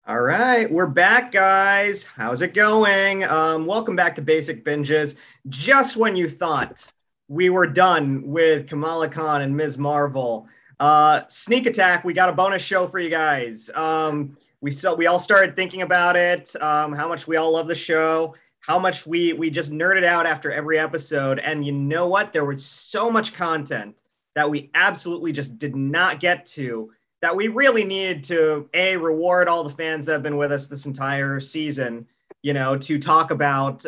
All right, we're back, guys. How's it going? Welcome back to Basic Binges. Just when you thought we were done with Kamala Khan and Ms. Marvel, sneak attack, we got a bonus show for you guys. We all started thinking about it, how much we all love the show, how much we just nerded out after every episode. And you know what? There was so much content that we absolutely just did not get to, that we really need to reward all the fans that have been with us this entire season, to talk about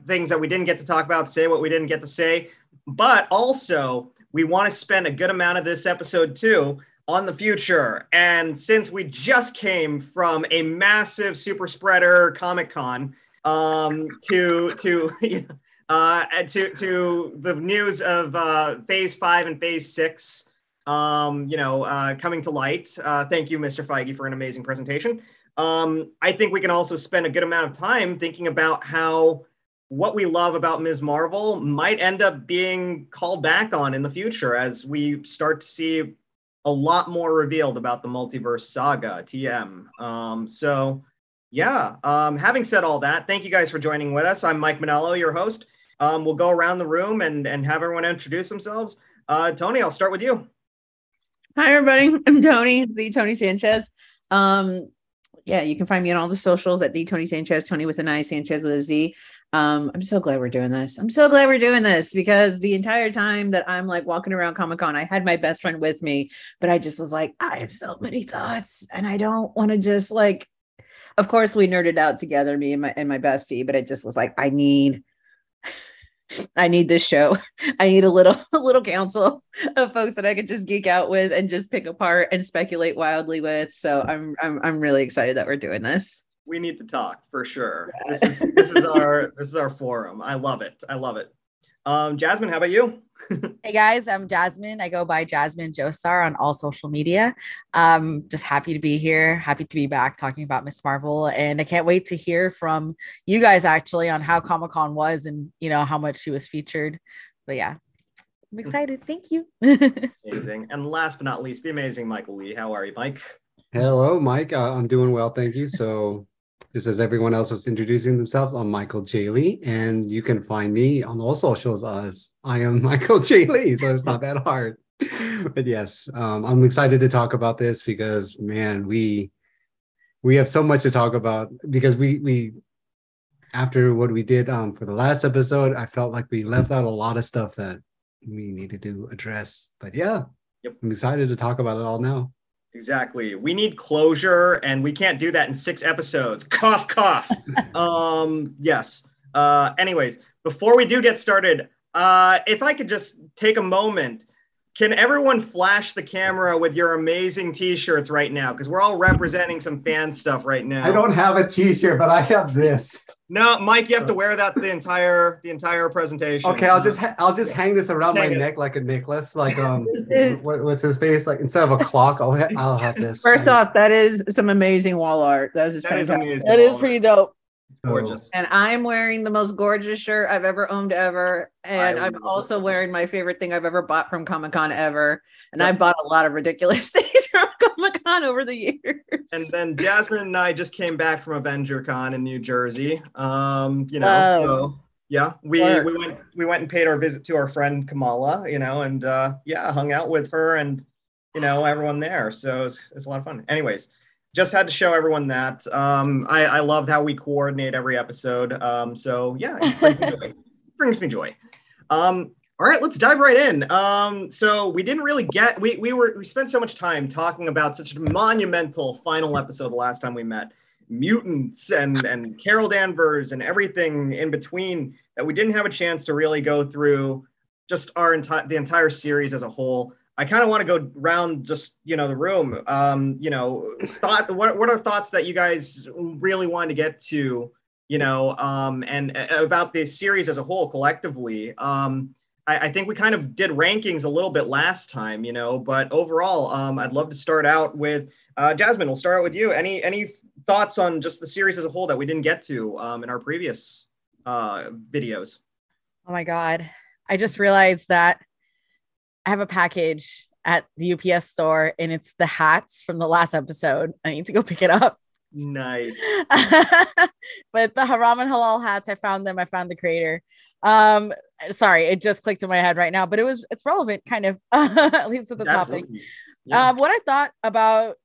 things that we didn't get to talk about, say what we didn't get to say. But also, we want to spend a good amount of this episode too on the future. And since we just came from a massive super spreader Comic-Con, to the news of Phase 5 and Phase 6, coming to light. Thank you, Mr. Feige, for an amazing presentation. I think we can also spend a good amount of time thinking about how what we love about Ms. Marvel might end up being called back on in the future as we start to see a lot more revealed about the multiverse saga, TM. Having said all that, thank you guys for joining with us. I'm Mike Manalo, your host. We'll go around the room and have everyone introduce themselves. Toni, I'll start with you. Hi, everybody. I'm Toni, the Toni Sanchez. You can find me on all the socials at the Toni Sanchez, Toni with an I, Sanchez with a Z. I'm so glad we're doing this. Because the entire time that I'm like walking around Comic-Con, I had my best friend with me, but I just was like, I have so many thoughts and I don't want to just of course we nerded out together, me and my bestie, but it just was like, I need this show. I need a little council of folks that I could just geek out with and just pick apart and speculate wildly with. So I'm really excited that we're doing this. We need to talk for sure. This is our forum. I love it. Jasmin, how about you? Hey guys, I'm Jasmin. I go by Jasmin Joestar on all social media. Just happy to be here. Happy to be back talking about Ms. Marvel. And I can't wait to hear from you guys actually on how Comic-Con was and, how much she was featured. But yeah, I'm excited. Thank you. Amazing. And last but not least, the amazing Michael Lee. How are you, Mike? Hello, Mike. I'm doing well. Thank you. So just as everyone else was introducing themselves, I'm Michael J. Lee, and you can find me on all socials as I am Michael J. Lee, so it's not that hard. But yes, I'm excited to talk about this because, man, we have so much to talk about because we after what we did for the last episode, I felt like we left out a lot of stuff that we needed to address. But yeah, I'm excited to talk about it all now. Exactly. We need closure, and we can't do that in 6 episodes. Cough, cough. Yes. Anyways, before we do get started, if I could just take a moment, can everyone flash the camera with your amazing T-shirts right now? Because we're all representing some fan stuff right now. I don't have a T-shirt, but I have this. No, Mike, you have to wear that the entire presentation. Okay, I'll just hang this around my neck like a necklace, like what's his face? Like instead of a clock, I'll have this. First off, that is some amazing wall art. That is amazing. That is pretty dope. Gorgeous. And I'm wearing the most gorgeous shirt I've ever owned ever. And I'm also wearing my favorite thing I've ever bought from Comic-Con ever. And I bought a lot of ridiculous things from Comic-Con over the years. And then Jasmin and I just came back from AvengerCon in New Jersey. So yeah, we went and paid our visit to our friend Kamala, and hung out with her and everyone there. So it's a lot of fun. Anyways, just had to show everyone that. I loved how we coordinate every episode. It brings me joy. All right, let's dive right in. So we didn't really get, we spent so much time talking about such a monumental final episode the last time we met. Mutants and Carol Danvers and everything in between that we didn't have a chance to really go through just the entire series as a whole. I kind of want to go around just, the room. What are thoughts that you guys really wanted to get to, and about the series as a whole collectively? I think we kind of did rankings a little bit last time, but overall, I'd love to start out with Jasmin. We'll start out with you. Any thoughts on just the series as a whole that we didn't get to in our previous videos? Oh my God. I just realized that I have a package at the UPS store and it's the hats from the last episode. I need to go pick it up. Nice. But the haram and halal hats, I found them. I found the creator. Sorry, it just clicked in my head right now, but it's relevant kind of, at least to the topic. Yeah. What I thought about,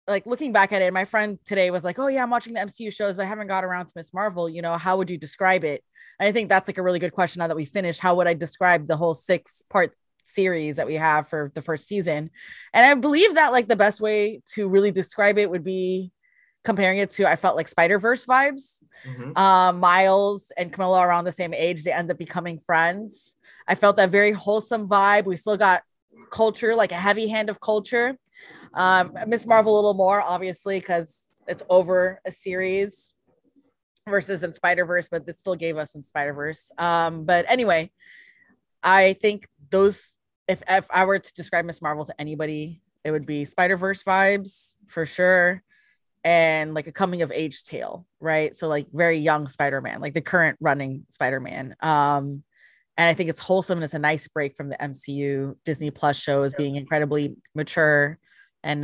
like, looking back at it, my friend today was like, oh yeah, I'm watching the MCU shows, but I haven't got around to Miss Marvel. You know, how would you describe it? And I think that's like a really good question now that we finished. How would I describe the whole 6-part series that we have for the first season? And I believe that like the best way to really describe it would be comparing it to, I felt like Spider-Verse vibes. Miles and Camilla are around the same age. They end up becoming friends. I felt that very wholesome vibe. We still got culture, like a heavy hand of culture. Miss Marvel a little more, obviously, because it's over a series versus in Spider-Verse, but it still gave us in Spider-Verse. But anyway, I think those, if I were to describe Miss Marvel to anybody, it would be Spider-Verse vibes for sure. And like a coming of age tale, right? So like very young Spider-Man, like the current running Spider-Man. And I think it's wholesome and it's a nice break from the MCU Disney Plus shows being incredibly mature and,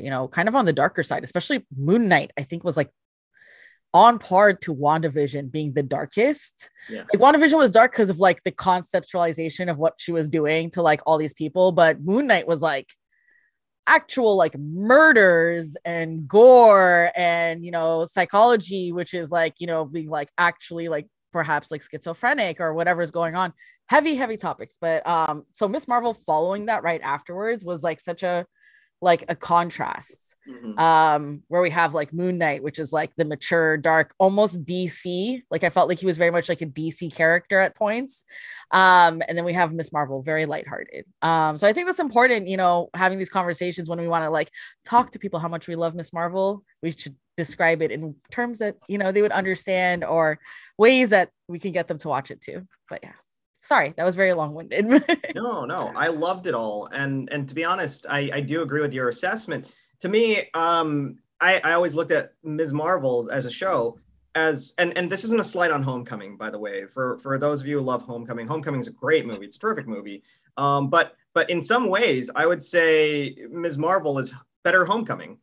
you know, kind of on the darker side, especially Moon Knight, I think was like on par to WandaVision being the darkest. Yeah. Like WandaVision was dark because of like the conceptualization of what she was doing to like all these people. But Moon Knight was like actual like murders and gore and, you know, psychology, which is like, you know, being like actually like perhaps like schizophrenic or whatever's going on. Heavy topics. But so Miss Marvel following that right afterwards was like such a contrast. Where we have like Moon Knight, which is like the mature, dark, almost DC. Like I felt like he was very much like a DC character at points. And then we have Miss Marvel, very lighthearted. So I think that's important, you know, having these conversations when we want to like talk to people how much we love Miss Marvel. We should describe it in terms that, you know, they would understand or ways that we can get them to watch it too. But yeah. Sorry, that was very long-winded. No, I loved it all. And to be honest, I do agree with your assessment. To me, I always looked at Ms. Marvel as a show as, and this isn't a slight on Homecoming, by the way, for those of you who love Homecoming. Homecoming's a great movie. It's a terrific movie. But in some ways, I would say Ms. Marvel is better Homecoming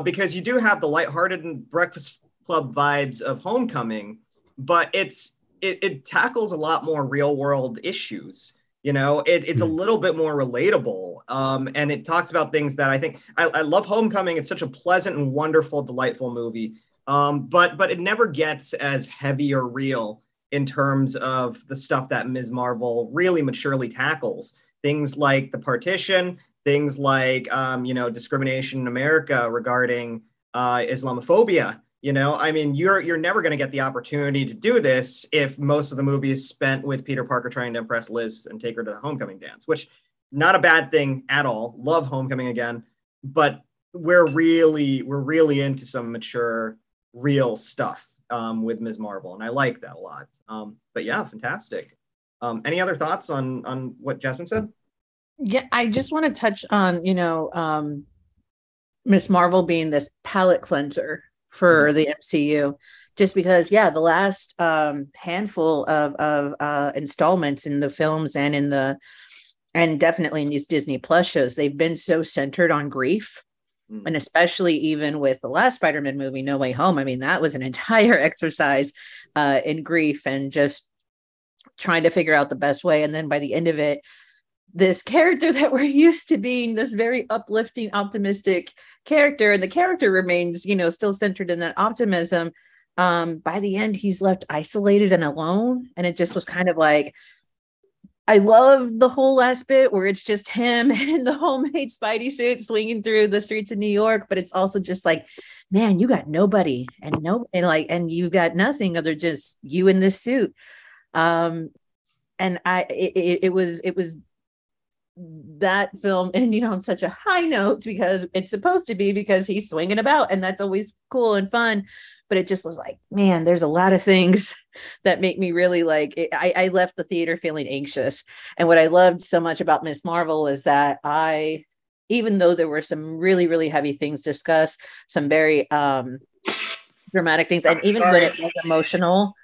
because you do have the lighthearted and Breakfast Club vibes of Homecoming, but it tackles a lot more real world issues. You know, it's a little bit more relatable. And it talks about things that I think I love Homecoming. It's such a pleasant and wonderful, delightful movie. But it never gets as heavy or real in terms of the stuff that Ms. Marvel really maturely tackles. Things like the partition, things like, you know, discrimination in America regarding Islamophobia. You know, I mean, you're never going to get the opportunity to do this if most of the movie is spent with Peter Parker trying to impress Liz and take her to the homecoming dance, which not a bad thing at all. Love Homecoming again, but we're really into some mature, real stuff with Ms. Marvel, and I like that a lot. But yeah, fantastic. Any other thoughts on what Jasmin said? Yeah, I just want to touch on, you know, Ms. Marvel being this palate cleanser for the MCU, just because, yeah, the last handful of installments in the films and definitely in these Disney Plus shows, they've been so centered on grief. And especially even with the last Spider-Man movie, No Way Home, I mean, that was an entire exercise in grief and just trying to figure out the best way. And then by the end of it, this character that we're used to being this very uplifting, optimistic character, and the character remains, you know, still centered in that optimism. By the end, he's left isolated and alone. And it just was kind of like, I love the whole last bit where it's just him in the homemade Spidey suit swinging through the streets of New York. But it's also just like, man, you got nobody and you got nothing other just you in this suit. And it was that film ending on such a high note because it's supposed to be, because he's swinging about and that's always cool and fun. But it just was like, man, there's a lot of things that make me really like it. I left the theater feeling anxious. And what I loved so much about Miss Marvel is that even though there were some really, really heavy things discussed, some very dramatic things, and even when it was emotional.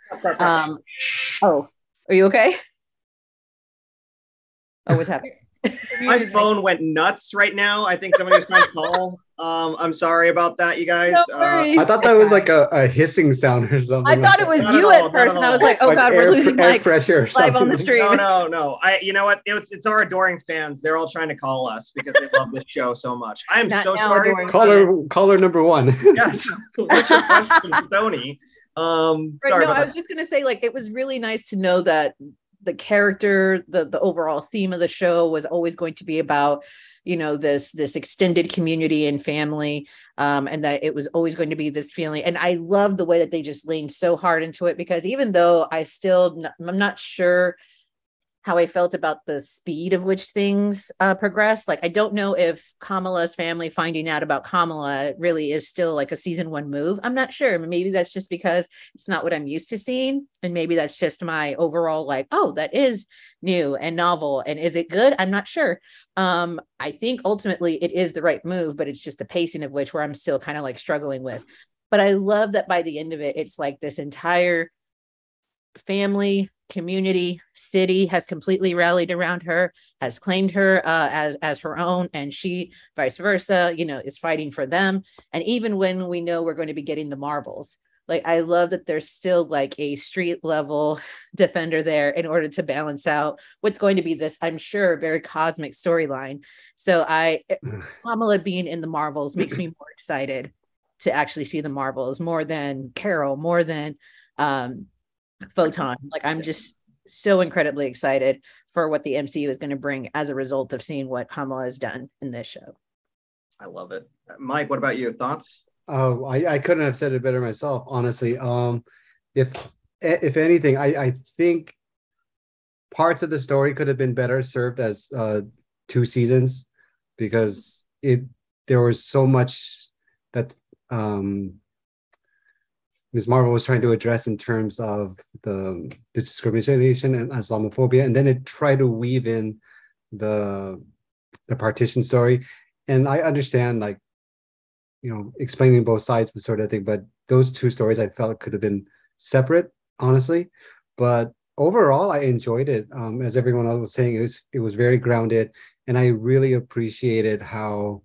Oh, are you okay? Oh, what's happening? My phone went nuts right now. I think somebody was trying to call. I'm sorry about that, you guys. No worries. I thought that was like a hissing sound or something. I thought it was Not you at all, at first, not and at I was all. like, "Oh like God, air, we're losing air Mike pressure or live something. on the stream." No. You know what? It's our adoring fans. They're all trying to call us because they love this show so much. I am Not so now sorry. adoring Caller number one. Yes. What's your question, Toni? Right, Sorry no, about I that. was just gonna say, like, it was really nice to know that the character, the overall theme of the show was always going to be about, this extended community and family, and that it was always going to be this feeling. And I love the way that they just leaned so hard into it, because even though I'm not sure how I felt about the speed of which things progressed. Like, I don't know if Kamala's family finding out about Kamala really is still like a season 1 move. I'm not sure. Maybe that's just because it's not what I'm used to seeing. And maybe that's just my overall, like, oh, that is new and novel. And is it good? I'm not sure. I think ultimately it is the right move, but it's just the pacing of which where I'm still kind of like struggling with. But I love that by the end of it, it's like this entire family, community, city has completely rallied around her, has claimed her as her own, and she, vice versa, is fighting for them. And even when we know we're going to be getting the Marvels, like, I love that there's still like a street level defender there in order to balance out what's going to be this, I'm sure, very cosmic storyline. So Kamala being in the Marvels makes me more excited to actually see the Marvels, more than Carol, more than Photon. Like, I'm just so incredibly excited for what the MCU is going to bring as a result of seeing what Kamala has done in this show. I love it. Mike, what about you? Thoughts? Oh, I couldn't have said it better myself, honestly. If anything, I think parts of the story could have been better served as 2 seasons, because there was so much that Ms. Marvel was trying to address in terms of the discrimination and Islamophobia, and then it tried to weave in the partition story. And I understand, like, explaining both sides was sort of thing, but those 2 stories I felt could have been separate, honestly. But overall, I enjoyed it. As everyone else was saying, it was very grounded, and I really appreciated how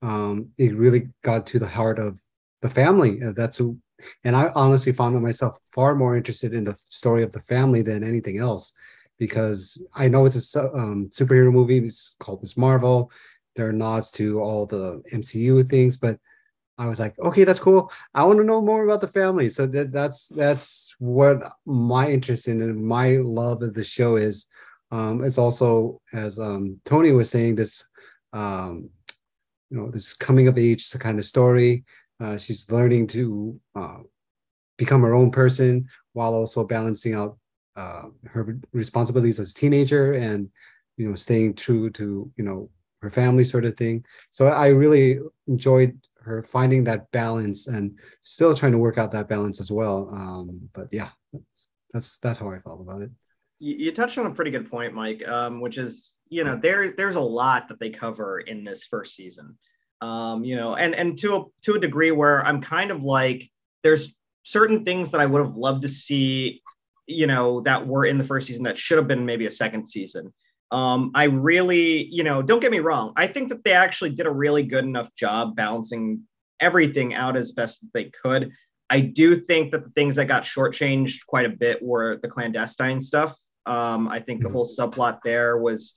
it really got to the heart of the family. And I honestly found myself far more interested in the story of the family than anything else, because I know it's a superhero movie. It's called Ms. Marvel. There are nods to all the MCU things, but I was like, okay, that's cool. I want to know more about the family. So that's what my interest in and my love of the show is. It's also, as Toni was saying, this this coming of age kind of story. She's learning to become her own person while also balancing out her responsibilities as a teenager, and staying true to her family, sort of thing. So I really enjoyed her finding that balance and still trying to work out that balance as well. But yeah, that's how I felt about it. You touched on a pretty good point, Mike, which is, there's a lot that they cover in this first season, and to a degree where I'm kind of like, there's certain things that I would have loved to see, that were in the first season that should have been maybe a second season. I really, don't get me wrong, I think that they actually did a really good enough job balancing everything out as best they could. I do think that the things that got shortchanged quite a bit were the clandestine stuff. I think the whole subplot there was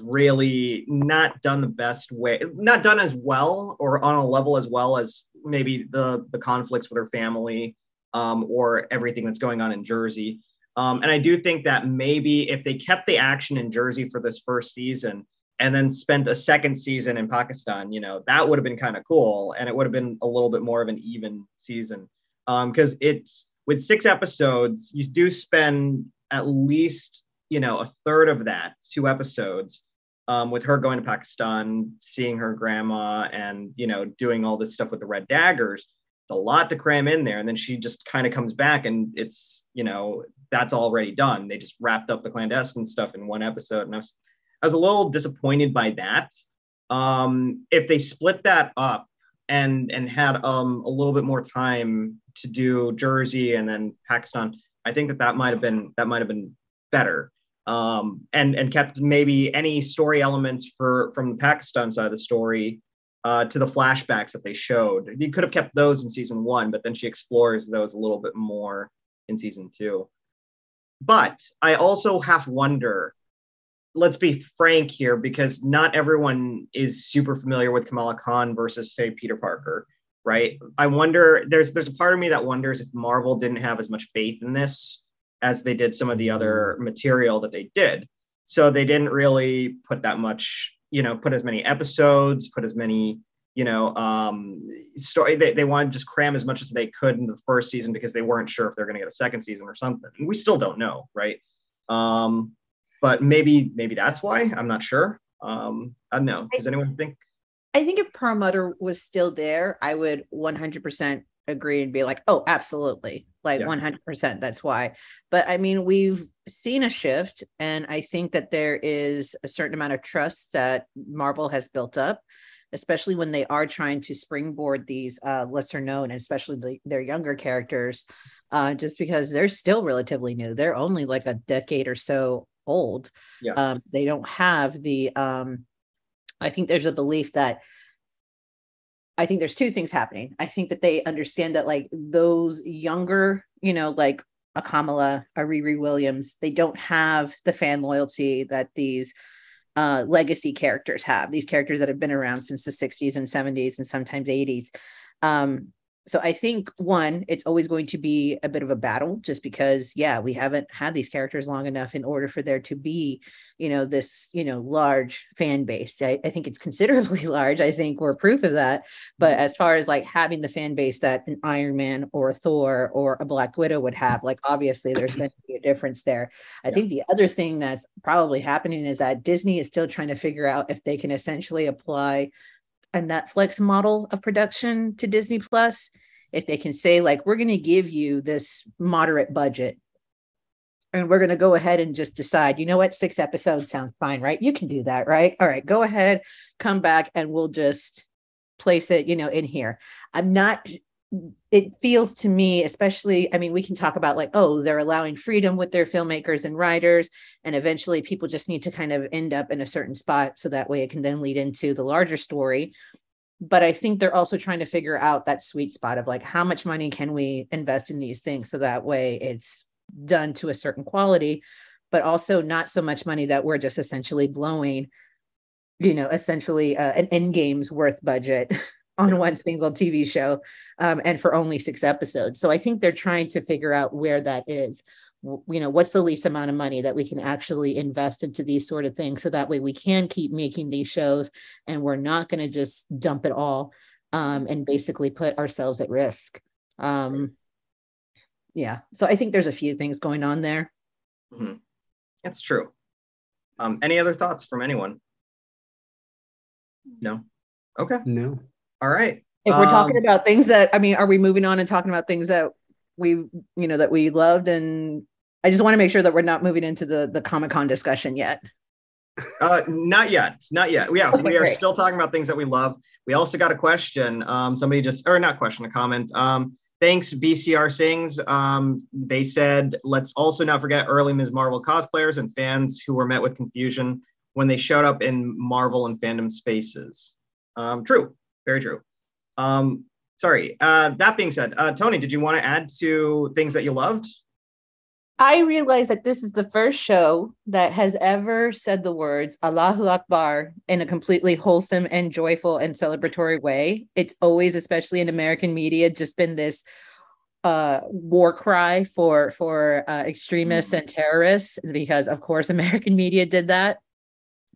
really not done the best way, not done as well or on a level as well as maybe the conflicts with her family, or everything that's going on in Jersey. And I do think that maybe if they kept the action in Jersey for this first season and then spent a second season in Pakistan, that would have been kind of cool. And it would have been a little bit more of an even season. Because it's with 6 episodes, you do spend at least, a third of that, 2 episodes, with her going to Pakistan, seeing her grandma, and, doing all this stuff with the red daggers. It's a lot to cram in there. And then she just kind of comes back and it's, that's already done. They just wrapped up the clandestine stuff in 1 episode. And I was a little disappointed by that. If they split that up and had a little bit more time to do Jersey and then Pakistan, I think that might have been better. and kept maybe any story elements from the Pakistan side of the story to the flashbacks that they showed. You could have kept those in season 1, but then she explores those a little bit more in season 2. But I also have to wonder, let's be frank here, because not everyone is super familiar with Kamala Khan versus, say, Peter Parker, right? I wonder, there's a part of me that wonders if Marvel didn't have as much faith in this as they did some of the other material that they did. So they didn't really put that much, put as many episodes, put as many, story. They wanted to just cram as much as they could into the first season because they weren't sure if they're going to get a second season or something. And we still don't know, right? But maybe that's why. I'm not sure. I don't know. Does anyone think? I think if Perlmutter was still there, I would 100% agree and be like, oh, absolutely. Like 100%. That's why. But I mean, we've seen a shift, and I think that there is a certain amount of trust that Marvel has built up, especially when they are trying to springboard these lesser known, and especially their younger characters, just because they're still relatively new. They're only like a decade or so old. They don't have the I think there's a belief that I think there's two things happening. I think that they understand that like those younger, like a Kamala, a Riri Williams, they don't have the fan loyalty that these legacy characters have, these characters that have been around since the 60s and 70s and sometimes 80s. So I think, one, it's always going to be a bit of a battle just because, we haven't had these characters long enough in order for there to be, this, large fan base. I think it's considerably large. I think we're proof of that. But as far as like having the fan base that an Iron Man or a Thor or a Black Widow would have, like, obviously there's going to be a difference there. I think the other thing that's probably happening is that Disney is still trying to figure out if they can essentially apply a Netflix model of production to Disney Plus. If they can say, like, we're going to give you this moderate budget and we're going to go ahead and just decide, 6 episodes sounds fine, right? You can do that, right? All right, go ahead, come back, and we'll just place it, in here. It feels to me, especially, I mean, we can talk about like, oh, they're allowing freedom with their filmmakers and writers, and eventually people just need to kind of end up in a certain spot so that way it can then lead into the larger story. But I think they're also trying to figure out that sweet spot of like, how much money can we invest in these things so that way it's done to a certain quality, but also not so much money that we're just essentially blowing, essentially an Endgame's worth budget on one single TV show, and for only 6 episodes. So I think they're trying to figure out where that is. What's the least amount of money that we can actually invest into these sort of things, so that way we can keep making these shows and we're not going to just dump it all and basically put ourselves at risk. So I think there's a few things going on there. That's true. Any other thoughts from anyone? No. Okay. No. All right. If we're talking about things that, I mean, are we moving on and talking about things that we, that we loved? And I just want to make sure that we're not moving into the Comic-Con discussion yet. Not yet. Yeah, we are Great. still talking about things that we love. We also got a question. Somebody a comment. Thanks, BCR Sings. They said, let's also not forget early Ms. Marvel cosplayers and fans who were met with confusion when they showed up in Marvel and fandom spaces. True. Very true. Sorry. That being said, Toni, did you want to add to things that you loved? I realized that this is the first show that has ever said the words Allahu Akbar in a completely wholesome and joyful and celebratory way. It's always, especially in American media, just been this war cry for extremists and terrorists, because of course American media did that.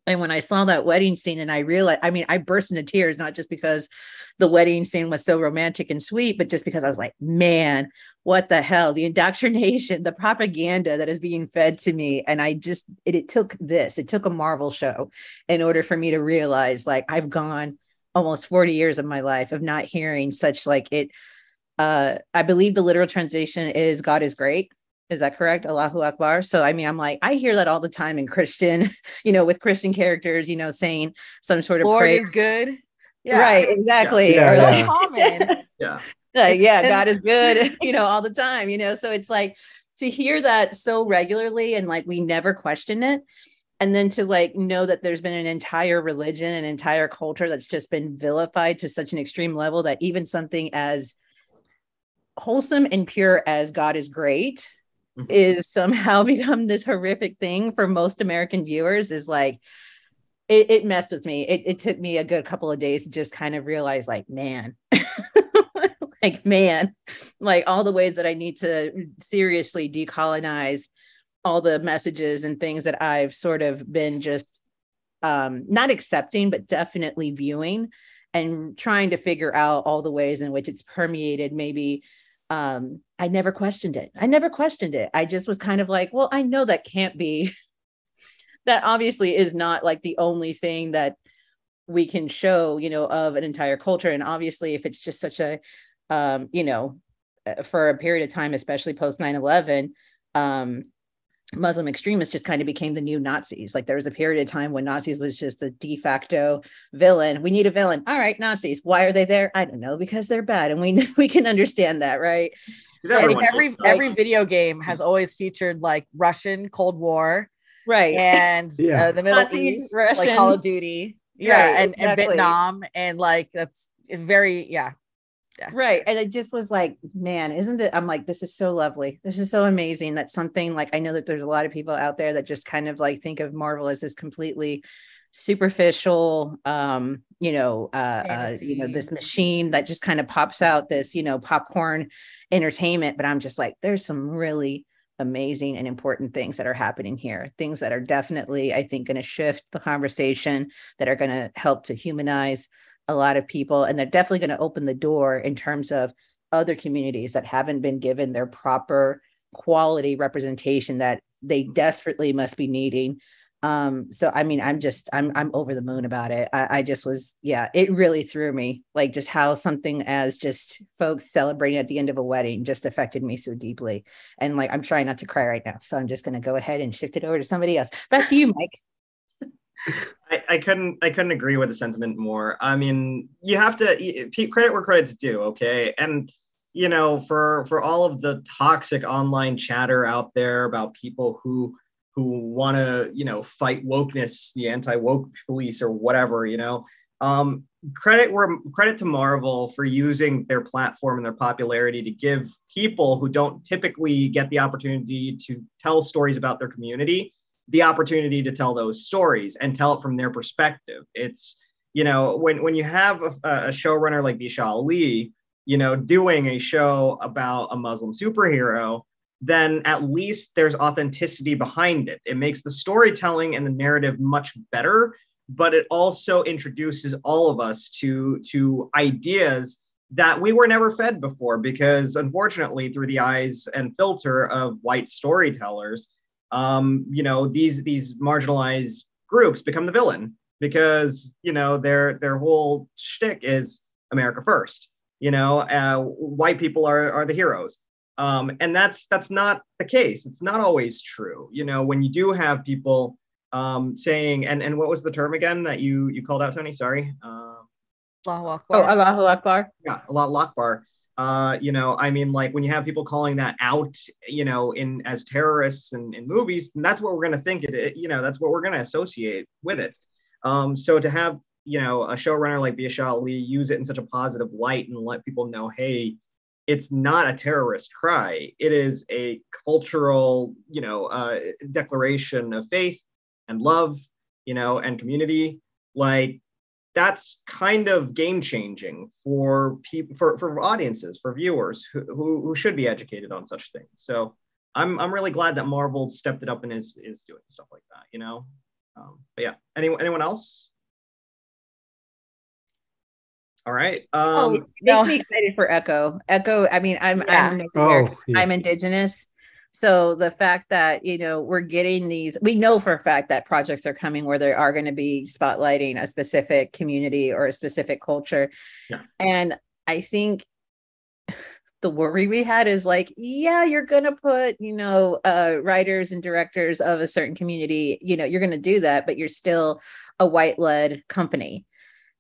And when I saw that wedding scene and I realized, I mean, I burst into tears, not just because the wedding scene was so romantic and sweet, but just because I was like, man, what the hell? The indoctrination, the propaganda that is being fed to me. And I just, it took a Marvel show in order for me to realize, like, I've gone almost 40 years of my life of not hearing such like it. I believe the literal translation is God is great. Is that correct? Allahu Akbar. So, I mean, I'm like, I hear that all the time in Christian, with Christian characters, saying some sort of Lord prayer. is good. Yeah. Right. Exactly. Yeah. So common. Yeah. God is good, all the time, so it's like, to hear that so regularly and like we never question it. And then to like know that there's been an entire religion, an entire culture that's just been vilified to such an extreme level that even something as wholesome and pure as God is great is somehow become this horrific thing for most American viewers is like, it messed with me. It took me a good couple of days to just kind of realize like, man, like all the ways that I need to seriously decolonize all the messages and things that I've sort of been just not accepting, but definitely viewing and trying to figure out all the ways in which it's permeated. Maybe I never questioned it. I just was kind of like, well, I know that can't be, that obviously is not like the only thing that we can show, you know, of an entire culture. And obviously if it's just such a, you know, for a period of time, especially post 9/11, Muslim extremists just kind of became the new Nazis. Like there was a period of time when Nazis was just the de facto villain. We need a villain. All right, Nazis. Why are they there? I don't know, because they're bad, and we can understand that, right? Every video game has always featured like Russian Cold War, right? And the Middle Nazis, East, Russian. like Call of Duty, and Vietnam, and like that's very Right. And it just was like, man, isn't it? I'm like, this is so lovely. This is so amazing. That something like, I know that there's a lot of people out there that just kind of like think of Marvel as this completely superficial, you know, this machine that just kind of pops out this, you know, popcorn entertainment. But I'm just like, there's some really amazing and important things that are happening here. Things that are definitely, I think, going to shift the conversation, that are going to help to humanize a lot of people, and they're definitely going to open the door in terms of other communities that haven't been given their proper quality representation that they desperately must be needing. So I mean, I'm over the moon about it. I just was, it really threw me, like just how something as just folks celebrating at the end of a wedding just affected me so deeply. And like, I'm trying not to cry right now, so I'm just going to go ahead and shift it over to somebody else. Back to you, Mike. I couldn't agree with the sentiment more. I mean, you have to credit where credit's due, okay? And you know, for all of the toxic online chatter out there about people who want to, you know, fight wokeness, the anti-woke police or whatever, you know, credit to Marvel for using their platform and their popularity to give people who don't typically get the opportunity to tell stories about their community the opportunity to tell those stories and tell it from their perspective. It's, you know, when you have a showrunner like Bisha Ali, you know, doing a show about a Muslim superhero, then at least there's authenticity behind it. It makes the storytelling and the narrative much better, but it also introduces all of us to ideas that we were never fed before, because unfortunately, through the eyes and filter of white storytellers, you know, these marginalized groups become the villain, because, you know, their whole shtick is America first. You know, white people are the heroes, and that's not the case. It's not always true. You know, when you do have people saying, and what was the term again that you called out, Toni? Sorry. Allahu Akbar. Oh, Allahu Akbar. Yeah, Allahu Akbar. You know, I mean, like when you have people calling that out, you know, as terrorists in movies, and that's what we're going to think it, you know, that's what we're going to associate with it. So to have, you know, a showrunner like Bisha Ali use it in such a positive light and let people know, hey, it's not a terrorist cry. It is a cultural, you know, declaration of faith and love, you know, and community. Like, that's kind of game changing for people, for audiences, for viewers who should be educated on such things. So I'm really glad that Marvel stepped it up and is doing stuff like that, you know. But yeah, anyone else? All right. Makes me excited for Echo. I mean, I'm Indigenous. So the fact that, you know, we're getting these, we know for a fact that projects are coming where they are going to be spotlighting a specific community or a specific culture. Yeah. And I think the worry we had is like, yeah, you're going to put, you know, writers and directors of a certain community, you know, you're going to do that, but you're still a white led company.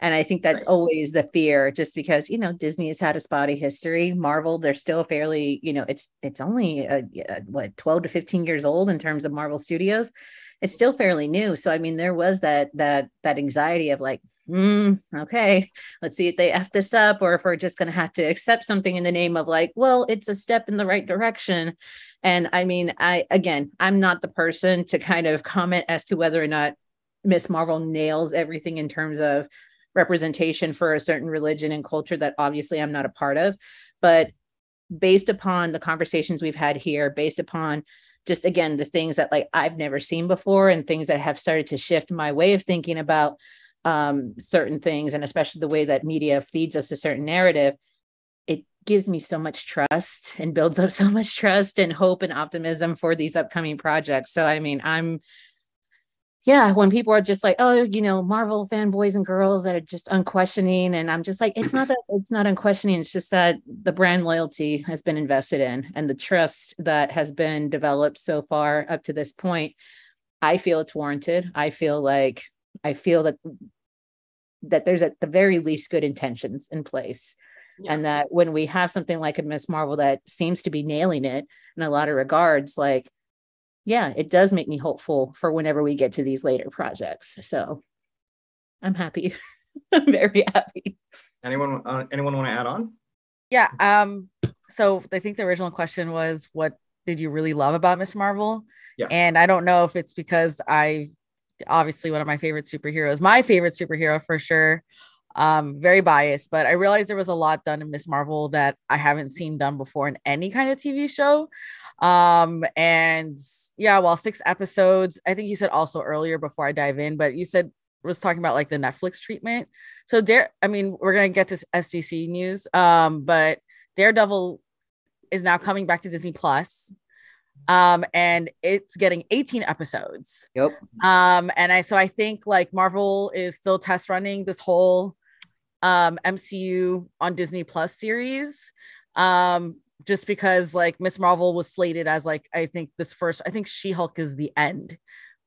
And I think that's always the fear, just because, Disney has had a spotty history. Marvel, they're still fairly, it's only 12 to 15 years old in terms of Marvel Studios. It's still fairly new. So, I mean, there was that anxiety of like, okay, let's see if they F this up, or if we're just going to have to accept something in the name of like, well, it's a step in the right direction. And I mean, I'm not the person to kind of comment as to whether or not Miss Marvel nails everything in terms of representation for a certain religion and culture that obviously I'm not a part of. But based upon the conversations we've had here, based upon just, again, the things that like I've never seen before and things that have started to shift my way of thinking about certain things, and especially the way that media feeds us a certain narrative, it gives me so much trust and builds up so much trust and hope and optimism for these upcoming projects. So, I mean, when people are just like, oh, Marvel fanboys and girls that are just unquestioning. And I'm just like, it's not that it's not unquestioning. It's just that the brand loyalty has been invested in, and the trust that has been developed so far up to this point. I feel it's warranted. I feel that there's at the very least good intentions in place. Yeah. And that when we have something like a Miss Marvel that seems to be nailing it in a lot of regards, like, yeah, it does make me hopeful for whenever we get to these later projects. So I'm happy. I'm very happy. Anyone want to add on? Yeah. So I think the original question was, what did you really love about Miss Marvel? Yeah. And I don't know if it's because obviously one of my favorite superhero for sure. Very biased, but I realized there was a lot done in Miss Marvel that I haven't seen done before in any kind of TV show. And yeah, well, 6 episodes, I think you said also earlier before I dive in, but you said was talking about like the Netflix treatment. So we're going to get this SDCC news. But Daredevil is now coming back to Disney Plus. And it's getting 18 episodes. Yep. So I think like Marvel is still test running this whole MCU on Disney Plus series. Just because like Miss Marvel was slated as like, I think She-Hulk is the end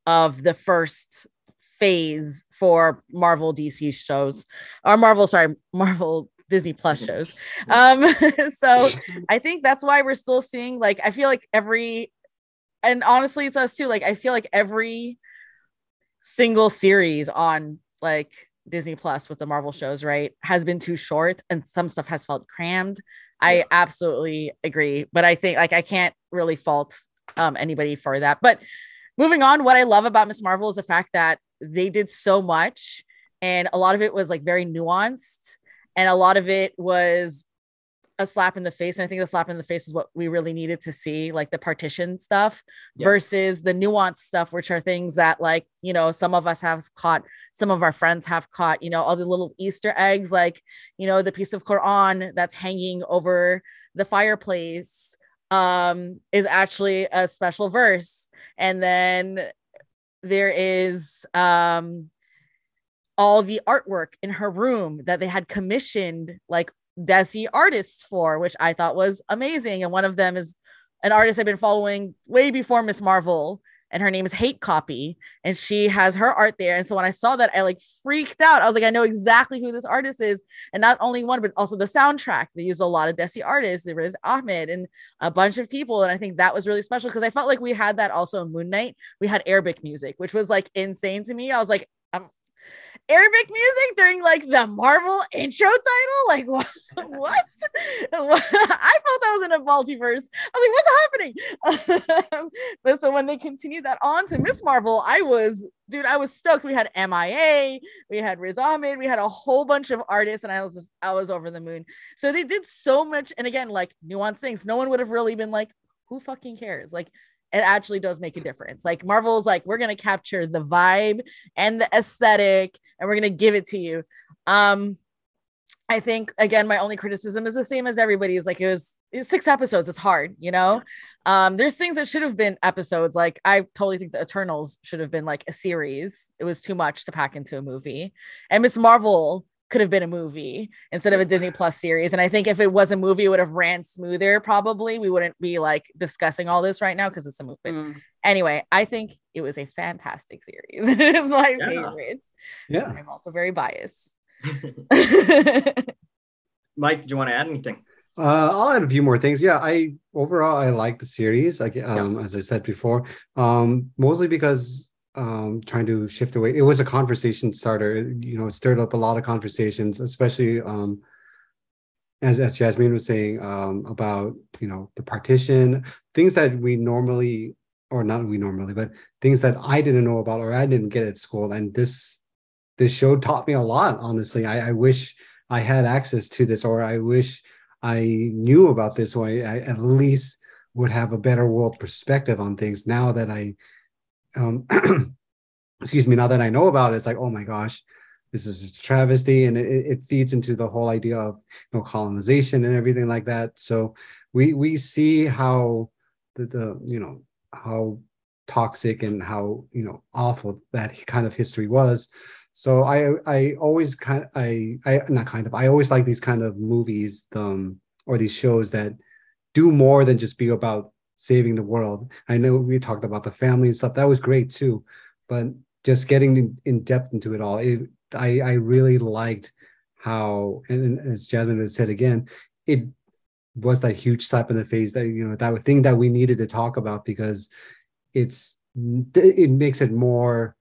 of the first phase for Marvel DC shows, or Marvel Disney Plus shows. So I think that's why we're still seeing, like, I feel like and honestly it's us too, like I feel like every single series on like Disney Plus with the Marvel shows, right, has been too short, and some stuff has felt crammed. I absolutely agree, but I think like I can't really fault anybody for that. But moving on, what I love about Miss Marvel is the fact that they did so much, and a lot of it was like very nuanced, and a lot of it was a slap in the face. And I think the slap in the face is what we really needed to see, like the partition stuff versus the nuanced stuff, which are things that like, some of us have caught, some of our friends have caught, all the little Easter eggs, like, the piece of Quran that's hanging over the fireplace is actually a special verse. And then there is all the artwork in her room that they had commissioned like Desi artists for, which I thought was amazing. And one of them is an artist I've been following way before Miss Marvel, and her name is Hate Copy, and she has her art there. And so when I saw that, I like freaked out. I was like, I know exactly who this artist is. And not only one, but also the soundtrack. They used a lot of Desi artists. There was Ahmed and a bunch of people. And I think that was really special because I felt like we had that also in Moon Knight. We had Arabic music, which was like insane to me. I was like, Arabic music during like the Marvel intro title, like what? I felt I was in a multiverse. I was like, what's happening? But so when they continued that on to Miss Marvel, I was stoked. We had MIA, we had Riz Ahmed, we had a whole bunch of artists, and I was over the moon. So they did so much, and again, like nuanced things. No one would have really been like, who fucking cares? Like, it actually does make a difference. Like Marvel's like, we're going to capture the vibe and the aesthetic, and we're going to give it to you. I think, again, my only criticism is the same as everybody's. Like, it's 6 episodes. It's hard, There's things that should have been episodes. Like, I totally think the Eternals should have been like a series. It was too much to pack into a movie. And Miss Marvel could have been a movie instead of a Disney Plus series. And I think if it was a movie, it would have ran smoother. Probably we wouldn't be like discussing all this right now because it's a movie. Anyway, I think it was a fantastic series. It is my favorite. Yeah. I'm also very biased. Mike, did you want to add anything? I'll add a few more things. Yeah, I overall I like the series. Like as I said before, mostly because trying to shift away. It was a conversation starter. It stirred up a lot of conversations, especially as Jasmin was saying about the partition, things that we normally, or not we normally, but things that I didn't know about or I didn't get at school. And this show taught me a lot. Honestly, I wish I had access to this, or I wish I knew about this, so I at least would have a better world perspective on things now that I, excuse me, now that I know about it. It's like, oh my gosh, this is a travesty, and it feeds into the whole idea of colonization and everything like that. So we see how the how toxic and how awful that kind of history was. So I always I always like these kind of movies, or these shows that do more than just be about saving the world. I know we talked about the family and stuff. That was great too, but just getting in depth into it all, I really liked how, and as Jasmin has said again, it was that huge slap in the face that that thing that we needed to talk about, because it makes it more.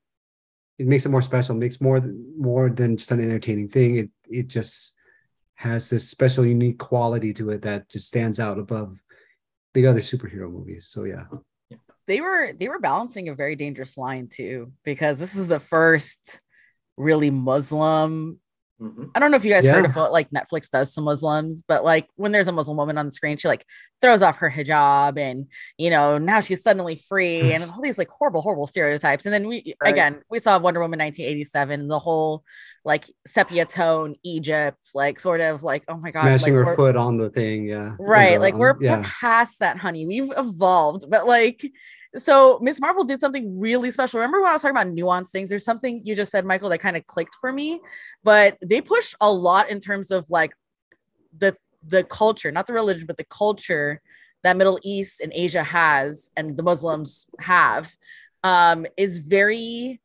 It makes it more special, makes more than just an entertaining thing. It just has this special, unique quality to it that just stands out above the other superhero movies. So yeah. They were balancing a very dangerous line too, because this is the first really Muslim. I don't know if you guys heard of what like Netflix does to Muslims, but like when there's a Muslim woman on the screen, she like throws off her hijab, and now she's suddenly free, and all these like horrible stereotypes. And then we saw Wonder Woman 1987, the whole like sepia tone Egypt, like sort of like, oh my god, smashing like, her foot on the thing, right? Like we're past that, honey. We've evolved, but like. So Miss Marvel did something really special. Remember when I was talking about nuanced things? There's something you just said, Michael, that kind of clicked for me, but they pushed a lot in terms of like the culture, not the religion, but the culture that Middle East and Asia has, and the Muslims have, is very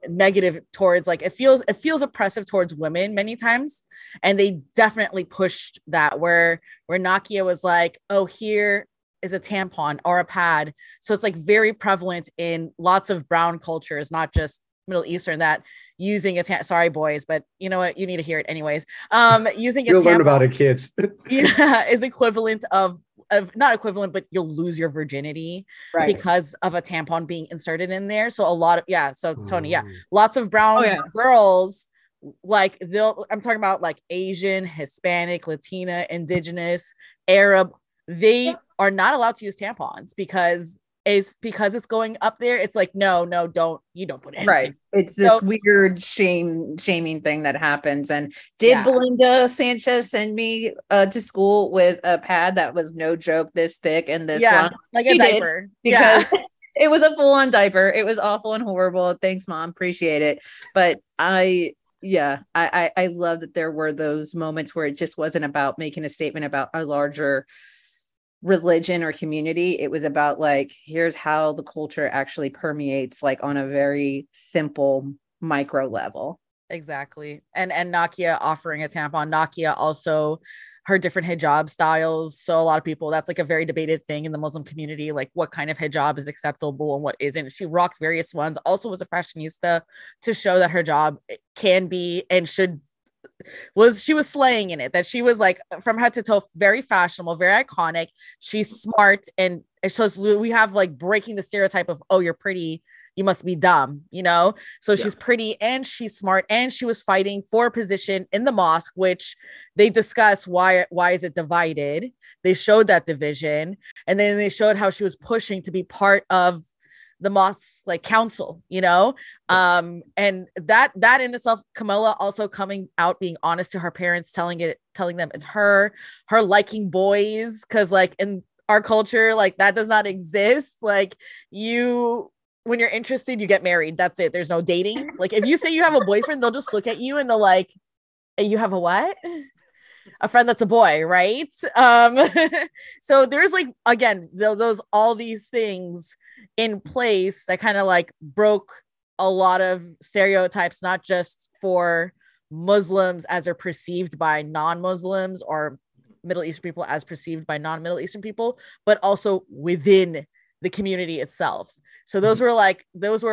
negative towards, like, it feels oppressive towards women many times. And they definitely pushed that, where Nakia was like, oh, here is a tampon or a pad. So it's like very prevalent in lots of brown cultures, not just Middle Eastern, that using a sorry boys, but you know what, you need to hear it anyways. Using you'll a tampon, learn about it, kids. is equivalent of not equivalent, but you'll lose your virginity because of a tampon being inserted in there. So a lot of Toni, lots of brown girls, like I'm talking about like Asian, Hispanic, Latina, Indigenous, Arab, they are not allowed to use tampons because it's going up there. It's like, no, don't put anything. Right. It's this weird shaming thing that happens. And did Belinda Sanchez send me to school with a pad that was, no joke, this thick and this long? Like a diaper. Because it was a full-on diaper. It was awful and horrible. Thanks, Mom. Appreciate it. But I love that there were those moments where it just wasn't about making a statement about a larger religion or community. It was about like, here's how the culture actually permeates, like on a very simple micro level. Exactly. And Nakia offering a tampon. Nakia also, her different hijab styles. So a lot of people, that's like a very debated thing in the Muslim community, like what kind of hijab is acceptable and what isn't. She rocked various ones, also was a fashionista to show that her job can be and should she was slaying in it, that she was like from head to toe very fashionable, very iconic. She's smart, and it shows we have like breaking the stereotype of, oh, you're pretty, you must be dumb, so she's pretty and she's smart, and she was fighting for a position in the mosque, which they discuss why is it divided. They showed that division, and then they showed how she was pushing to be part of the mosque's like council, and that in itself, Kamala also coming out, being honest to her parents, telling them it's her liking boys, because like in our culture, like that does not exist. Like when you're interested, you get married, that's it. There's no dating. Like if you say you have a boyfriend, they'll just look at you and they're like, hey, you have a what? A friend that's a boy, right? So there's like, again, those all these things in place that kind of like broke a lot of stereotypes, not just for Muslims as are perceived by non-Muslims, or Middle Eastern people as perceived by non-Middle Eastern people, but also within the community itself. So those were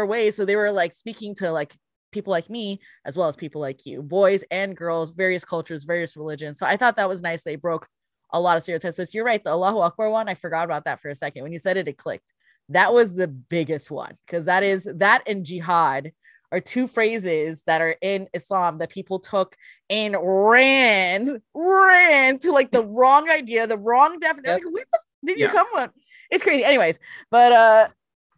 ways. So they were like speaking to like people like me, as well as people like you, boys and girls, various cultures, various religions. So I thought that was nice. They broke a lot of stereotypes, but you're right. The Allahu Akbar one, I forgot about that for a second. When you said it, it clicked. That was the biggest one, because that and jihad are two phrases that are in Islam that people took and ran to like the wrong idea, the wrong definition. Yep. Like, where the did you come on? It's crazy. Anyways, but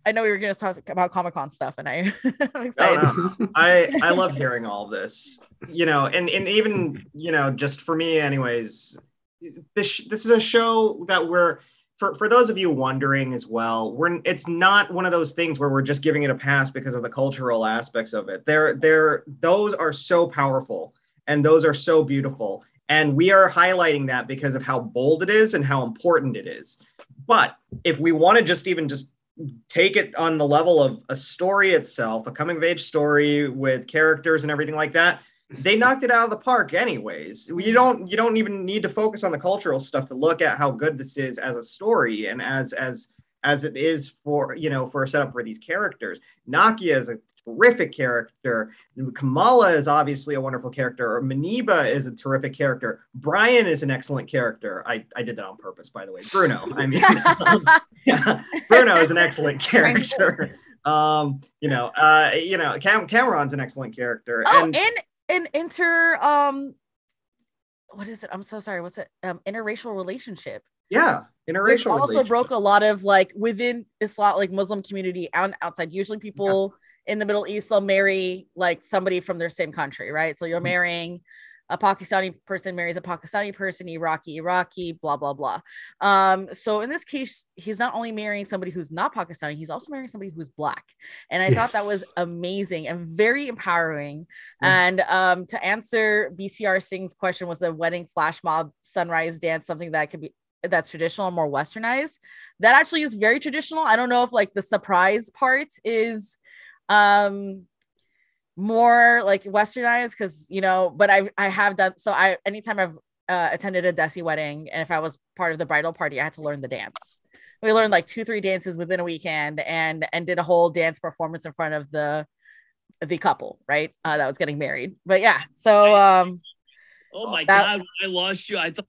I know we were going to talk about Comic-Con stuff, and I'm excited. No. I love hearing all this, you know, and even, you know, just for me anyways, this is a show that for those of you wondering as well, it's not one of those things where we're just giving it a pass because of the cultural aspects of it. Those are so powerful and those are so beautiful. And we are highlighting that because of how bold it is and how important it is. But if we want to just take it on the level of a story itself, a coming of age story with characters and everything like that, they knocked it out of the park anyways. You don't even need to focus on the cultural stuff to look at how good this is as a story and as it is for, you know, for a setup for these characters. Nakia is a terrific character. Kamala is obviously a wonderful character. Maniba is a terrific character. Brian is an excellent character. I did that on purpose, by the way. Bruno, I mean, yeah, Bruno is an excellent character. Cameron's an excellent character. Oh, and what is it? I'm so sorry. What's it? Interracial relationship. Yeah, interracial. Which also broke a lot of like within Islam, like Muslim community and outside. Usually people in the Middle East, they'll marry like somebody from their same country, right? So you're marrying a Pakistani person marries a Pakistani person, Iraqi, blah, blah, blah. So in this case, he's not only marrying somebody who's not Pakistani, he's also marrying somebody who's Black. And I thought that was amazing and very empowering. And to answer BCR Singh's question, was the wedding flash mob sunrise dance something that could be that's traditional or more westernized? That actually is very traditional. I don't know if like the surprise part is more like westernized, because you know, but I have done so. Anytime I've attended a Desi wedding, and if I was part of the bridal party, I had to learn the dance. We learned like 2-3 dances within a weekend, and did a whole dance performance in front of the couple, right? That was getting married. But yeah, so oh my God, I lost you. I thought.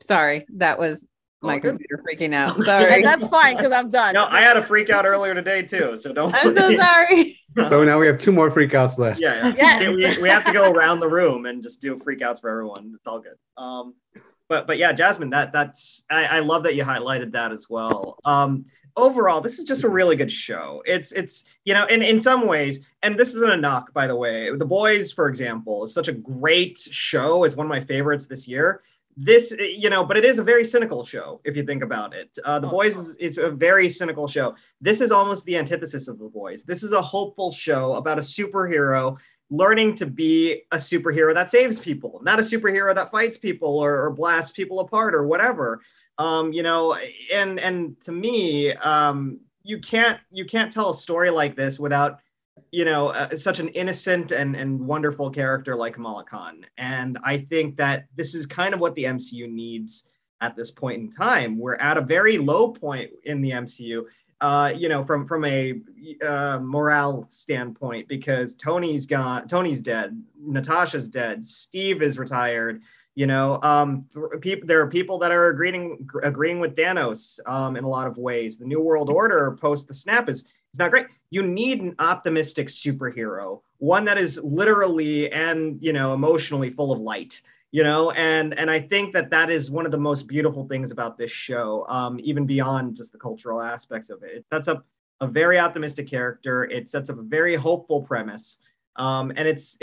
Sorry, that was my computer freaking out. Sorry. And that's fine because I'm done. No, I had a freak out earlier today too, so don't. I'm so sorry. So now we have 2 more freakouts left. Yeah. Yes. We have to go around the room and just do freakouts for everyone. It's all good. But yeah, Jasmin, that's I love that you highlighted that as well. Overall, this is just a really good show. It's you know, in some ways, and this isn't a knock, by the way. The Boys, for example, is such a great show. It's one of my favorites this year. This, you know, but it is a very cynical show if you think about it. The Boys is a very cynical show. This is almost the antithesis of The Boys. This is a hopeful show about a superhero learning to be a superhero that saves people, not a superhero that fights people or blasts people apart or whatever. You know, and to me, you can't tell a story like this without, you know, such an innocent and wonderful character like Kamala Khan. And I think that this is kind of what the MCU needs at this point in time. We're at a very low point in the MCU, you know, from a morale standpoint, because Tony's dead, Natasha's dead, Steve is retired. You know, there are people that are agreeing with Thanos in a lot of ways. The New World Order post the snap is not great. You need an optimistic superhero, one that is literally and, you know, emotionally full of light. You know, and I think that is one of the most beautiful things about this show, even beyond just the cultural aspects of it. It sets up a very optimistic character. It sets up a very hopeful premise. And it's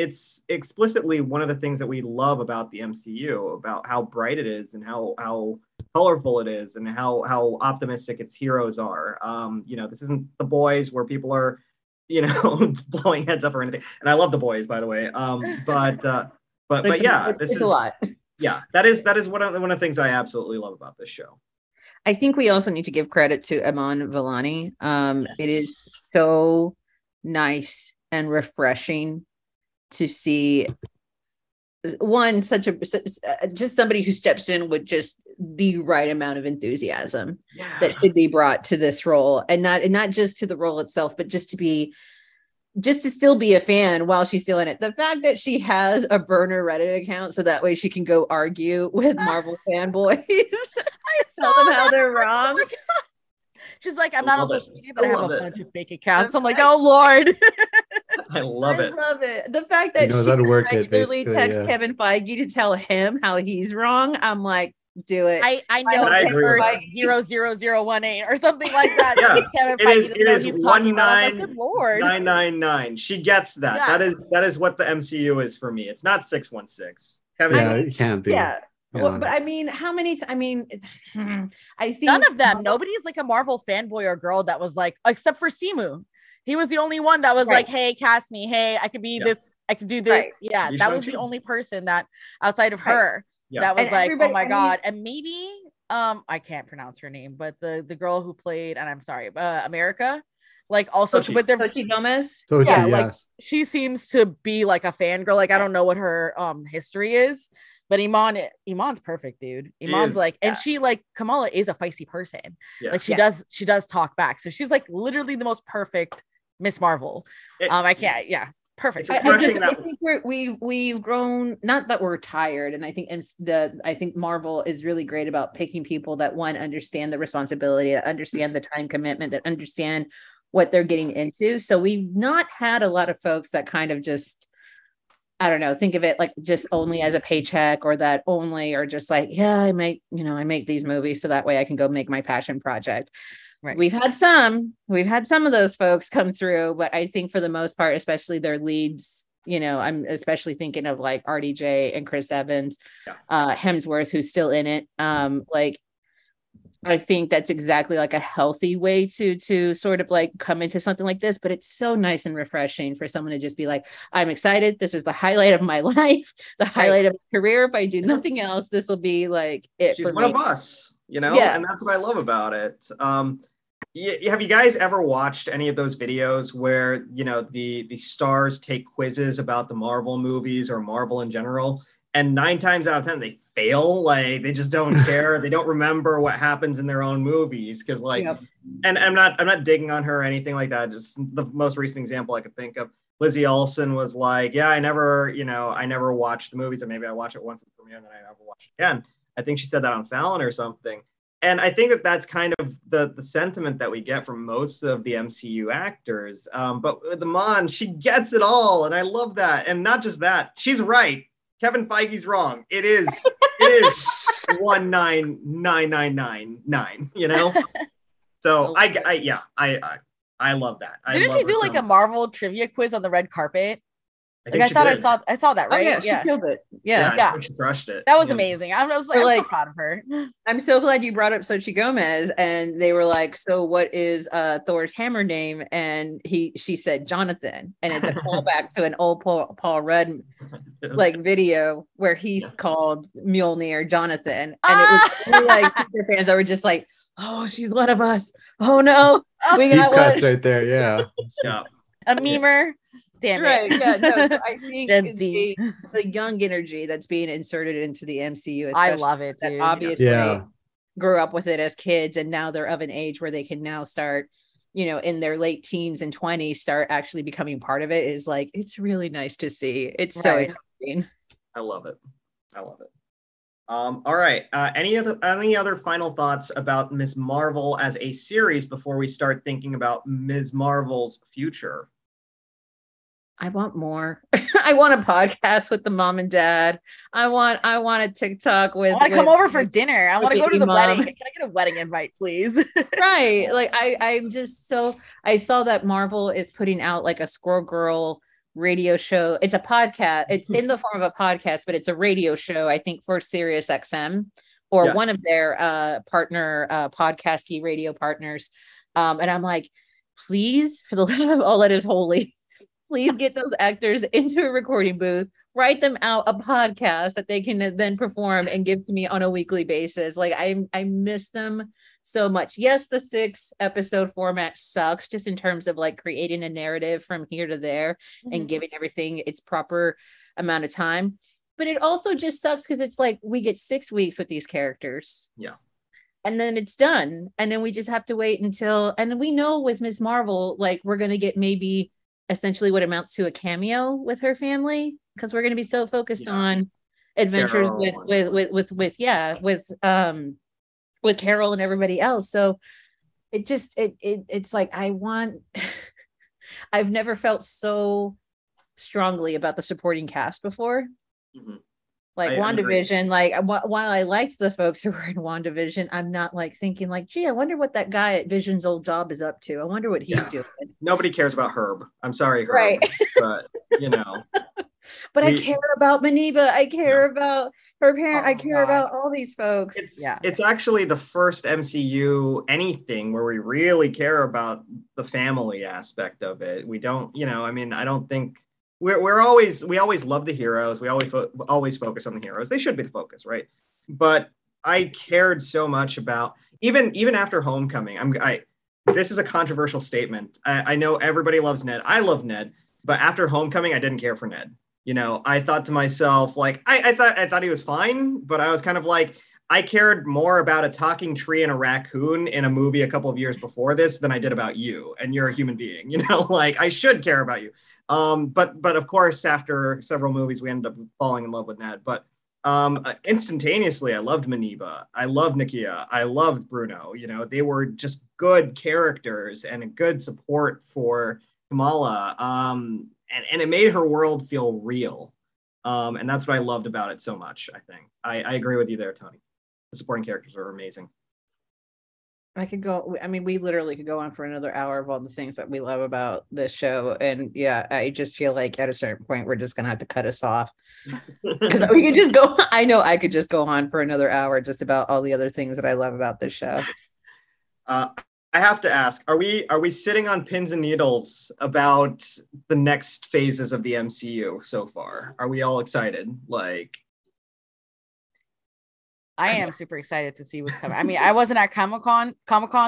explicitly one of the things that we love about the MCU, about how bright it is and how colorful it is and how optimistic its heroes are. You know, this isn't The Boys where people are, you know, blowing heads up or anything. And I love The Boys, by the way. But yeah, it's a lot. Yeah, that is one of the things I absolutely love about this show. I think we also need to give credit to Aman Vellani. Yes. It is so nice and refreshing to see one just somebody who steps in with just the right amount of enthusiasm that should be brought to this role, and not just to the role itself, but just to still be a fan while she's still in it. The fact that she has a burner Reddit account so that way she can go argue with Marvel fanboys. I saw tell them how they're wrong. Oh, she's like, I'm not on social media, but I have a bunch of fake accounts. That's I'm like, oh Lord. I love it. The fact that knows she how to work it, regularly basically, texts yeah. Kevin Feige to tell him how he's wrong. I'm like, do it. I know I it's agree with for that. 00018 or something like that. Yeah, Kevin it Feige is. doesn't It know is he's talking about. I'm like, good Lord. 1999. She gets that. Yeah. That is what the MCU is for me. It's not 616. Kevin. Yeah, it can't be. Yeah. Yeah. Well, but I mean, how many? I think None of them. Nobody's like a Marvel fanboy or girl that was like, except for Simu. He was the only one that was like, hey, cast me. Hey, I could be this. I could do this. Right. Yeah, that was the only person that outside of her Yeah. that was And like, oh my I God. And maybe, I can't pronounce her name, but the girl who played, and I'm sorry, America, like also Sochi. with the Sochi Gomez. So yeah, yes. like she seems to be like a fangirl. Like I don't know what her history is, but Iman's perfect, dude. Iman's like, and she like Kamala is a feisty person. Yeah. Like she does talk back. So she's like literally the most perfect Miss Marvel. I can't. Yeah, perfect. It's I think we've grown. Not that we're tired, and I think Marvel is really great about picking people that understand the responsibility, that understand the time commitment, that understand what they're getting into. So we've not had a lot of folks that kind of just, I don't know, think of it like just only as a paycheck, or that only, or just like, yeah, I make these movies so that way I can go make my passion project. Right. We've had some of those folks come through, but I think for the most part, especially their leads, I'm especially thinking of like RDJ and Chris Evans, Hemsworth, who's still in it. Like, I think that's exactly like a healthy way to sort of like come into something like this, but it's so nice and refreshing for someone to just be like, I'm excited. This is the highlight of my life, the highlight of my career. If I do nothing else, this will be like it. She's for one me. of us, and that's what I love about it. Have you guys ever watched any of those videos where, the stars take quizzes about the Marvel movies or Marvel in general? And 9 times out of 10, they fail. Like they just don't care. They don't remember what happens in their own movies. Cause like, and I'm not digging on her or anything like that. Just the most recent example I could think of, Lizzie Olsen was like, yeah, I never watched the movies, and maybe I watched it once at the premiere and then I never watched it again. I think she said that on Fallon or something. And I think that's kind of the sentiment that we get from most of the MCU actors. But with Iman, she gets it all. And I love that. And not just that, she's right. Kevin Feige's wrong. It is 19999, So I love that. Didn't she do like a Marvel trivia quiz on the red carpet? I saw that, right? Oh, yeah, she killed it. Yeah. I think she crushed it. That was amazing. I was like, I'm so proud of her. I'm so glad you brought up Xochitl Gomez, and they were like, so what is Thor's hammer name? And she said Jonathan, and it's a callback to an old Paul Rudd like video where he's called Mjolnir Jonathan, and it was really, like super fans that were just like, oh, she's one of us. Oh no, we got deep cuts one. right there. Yeah. A memer. Damn right. it. Yeah. No, so I think Gen Z. the young energy that's being inserted into the MCU. I love it, dude. Obviously grew up with it as kids, and now they're of an age where they can now start, in their late teens and 20s, start actually becoming part of it. Is like, it's really nice to see. It's so exciting. I love it. All right. Any other final thoughts about Ms. Marvel as a series before we start thinking about Ms. Marvel's future? I want more. I want a podcast with the mom and dad. I want a TikTok with. I want to come over for dinner. I want to go to the wedding. Can I get a wedding invite, please? Right. Like I'm just so. I saw that Marvel is putting out like a Squirrel Girl radio show. It's a podcast. It's in the form of a podcast, but it's a radio show, I think, for Sirius XM or one of their partner podcasty radio partners. And I'm like, please, for the love of all that is holy, please get those actors into a recording booth, write them out a podcast that they can then perform and give to me on a weekly basis. Like I miss them so much. Yes, the 6-episode format sucks just in terms of like creating a narrative from here to there and giving everything its proper amount of time. But it also just sucks because it's like we get 6 weeks with these characters. Yeah. And then it's done. And then we just have to wait until, and we know with Ms. Marvel, like we're going to get maybe essentially what amounts to a cameo with her family, because we're going to be so focused on adventures with Carol and everybody else. So it's like I've never felt so strongly about the supporting cast before. Like WandaVision, like while I liked the folks who were in WandaVision, I'm not like thinking like, gee, I wonder what that guy at Vision's old job is up to. I wonder what he's doing. Nobody cares about Herb. I'm sorry, Herb. Right. But you know. But I care about Maniba. I care about her parent. I care about all these folks. It's actually the first MCU anything where we really care about the family aspect of it. We don't, I mean, I don't think we always love the heroes. We always focus on the heroes. They should be the focus, right? But I cared so much about even after Homecoming. This is a controversial statement. I know everybody loves Ned. I love Ned, but after Homecoming, I didn't care for Ned. I thought to myself, like, I thought he was fine, but I was kind of like, I cared more about a talking tree and a raccoon in a movie a couple of years before this than I did about you, and you're a human being, like I should care about you. But of course, after several movies, we ended up falling in love with Ned. But instantaneously, I loved Maniba. I loved Nakia. I loved Bruno. They were just good characters and a good support for Kamala. And it made her world feel real. And that's what I loved about it so much, I think. I agree with you there, Toni. The supporting characters are amazing. We literally could go on for another hour of all the things that we love about this show. And yeah, I just feel like at a certain point, we're just going to have to cut us off. We could just go, I know I could just go on for another hour just about all the other things that I love about this show. I have to ask, are we sitting on pins and needles about the next phases of the MCU so far? Are we all excited? I am super excited to see what's coming. I mean, I wasn't at Comic-Con,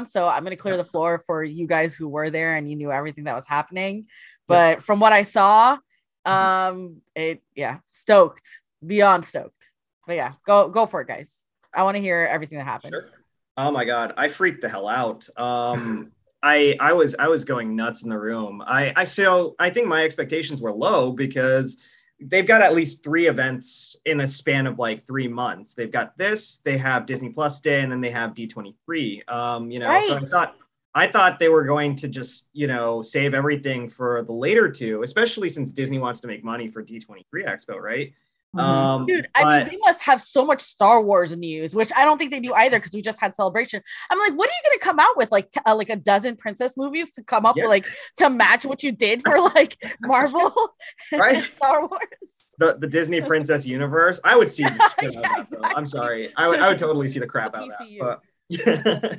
so I'm going to clear the floor for you guys who were there and you knew everything that was happening. But from what I saw, stoked, beyond stoked. But yeah, go for it, guys. I want to hear everything that happened. Sure. Oh my God, I freaked the hell out. I was going nuts in the room. I think my expectations were low because they've got at least 3 events in a span of like 3 months. They've got this, they have Disney Plus Day, and then they have D23. Right. So I thought they were going to just, save everything for the later 2, especially since Disney wants to make money for D23 Expo, right? Dude, I mean, they must have so much Star Wars news, which I don't think they do either because we just had Celebration. I'm like, what are you going to come out with? Like a dozen princess movies to come up with, like, to match what you did for like Marvel and Star Wars? The Disney Princess universe. I would see the shit out of that, though. I'm sorry. I would totally see the crap out of that. But... the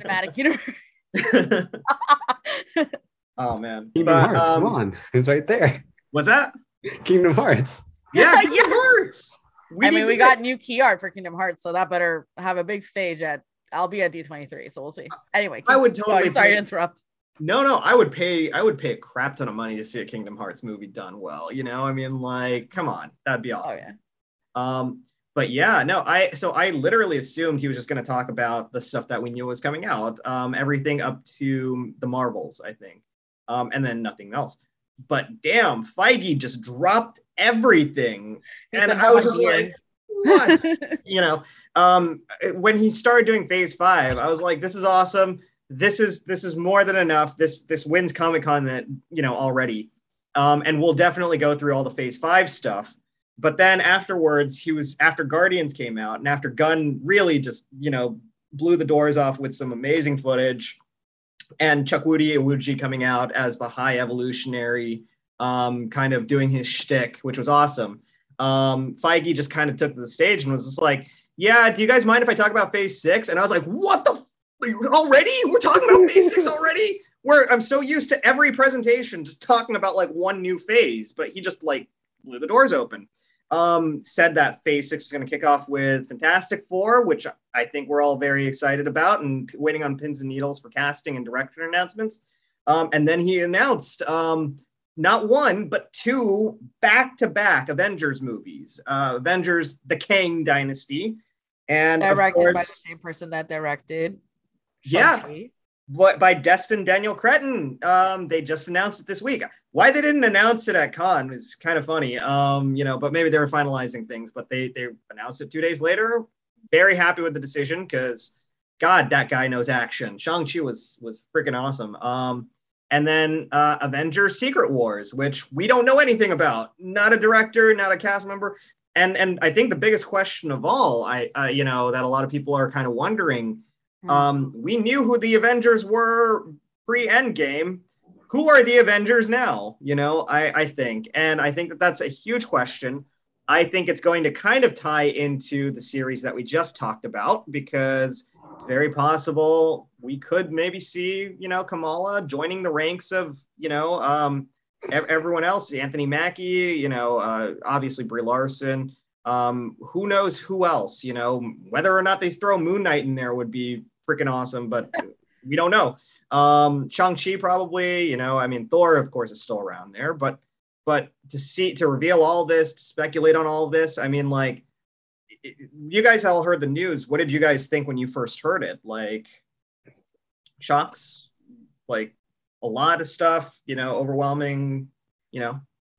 cinematic universe. Oh man. Kingdom Hearts, come on. It's right there. What's that? Kingdom Hearts. Yeah, Kingdom Hearts. We got new key art for Kingdom Hearts, so that better have a big stage I'll be at D23, so we'll see. Anyway, I would totally sorry to interrupt. No, I would pay a crap ton of money to see a Kingdom Hearts movie done well. I mean, like, come on, that'd be awesome. Oh, yeah. But yeah, no, I literally assumed he was just going to talk about the stuff that we knew was coming out, everything up to the Marvels, I think, and then nothing else. But damn, Feige just dropped everything, and I was just like, what? When he started doing Phase 5, I was like, this is awesome. This is more than enough. This wins Comic-Con that already, and we'll definitely go through all the Phase 5 stuff. But then afterwards, after Guardians came out, and after Gunn really just blew the doors off with some amazing footage. And Chukwudi Iwuji coming out as the high evolutionary, kind of doing his shtick, which was awesome. Feige just kind of took to the stage and was just like, yeah, do you guys mind if I talk about Phase 6? And I was like, what the already? We're talking about Phase 6 already? I'm so used to every presentation just talking about like one new phase, but he just like blew the doors open. said that Phase 6 is going to kick off with Fantastic Four, which I think we're all very excited about and waiting on pins and needles for casting and director announcements. And then he announced not one, but two back-to-back Avengers movies. Avengers, The Kang Dynasty. And directed by the same person that directed Shang-Chi. By Destin Daniel Cretton. They just announced it this week. Why they didn't announce it at Cannes is kind of funny. But maybe they were finalizing things, but they announced it 2 days later. Very happy with the decision because God, that guy knows action. Shang-Chi was freaking awesome. And then Avengers Secret Wars, which we don't know anything about. Not a director, not a cast member. And I think the biggest question of all, that a lot of people are kind of wondering, we knew who the Avengers were pre-Endgame. Who are the Avengers now? I think. And I think that's a huge question. I think it's going to kind of tie into the series that we just talked about because it's very possible we could maybe see, Kamala joining the ranks of, everyone else, Anthony Mackie, obviously Brie Larson. Who knows who else, whether or not they throw Moon Knight in there would be freaking awesome, but we don't know. Shang-Chi probably, Thor, of course, is still around there, but to reveal all this, to speculate on all this, you guys all heard the news. What did you guys think when you first heard it? Shocks, a lot of stuff, overwhelming,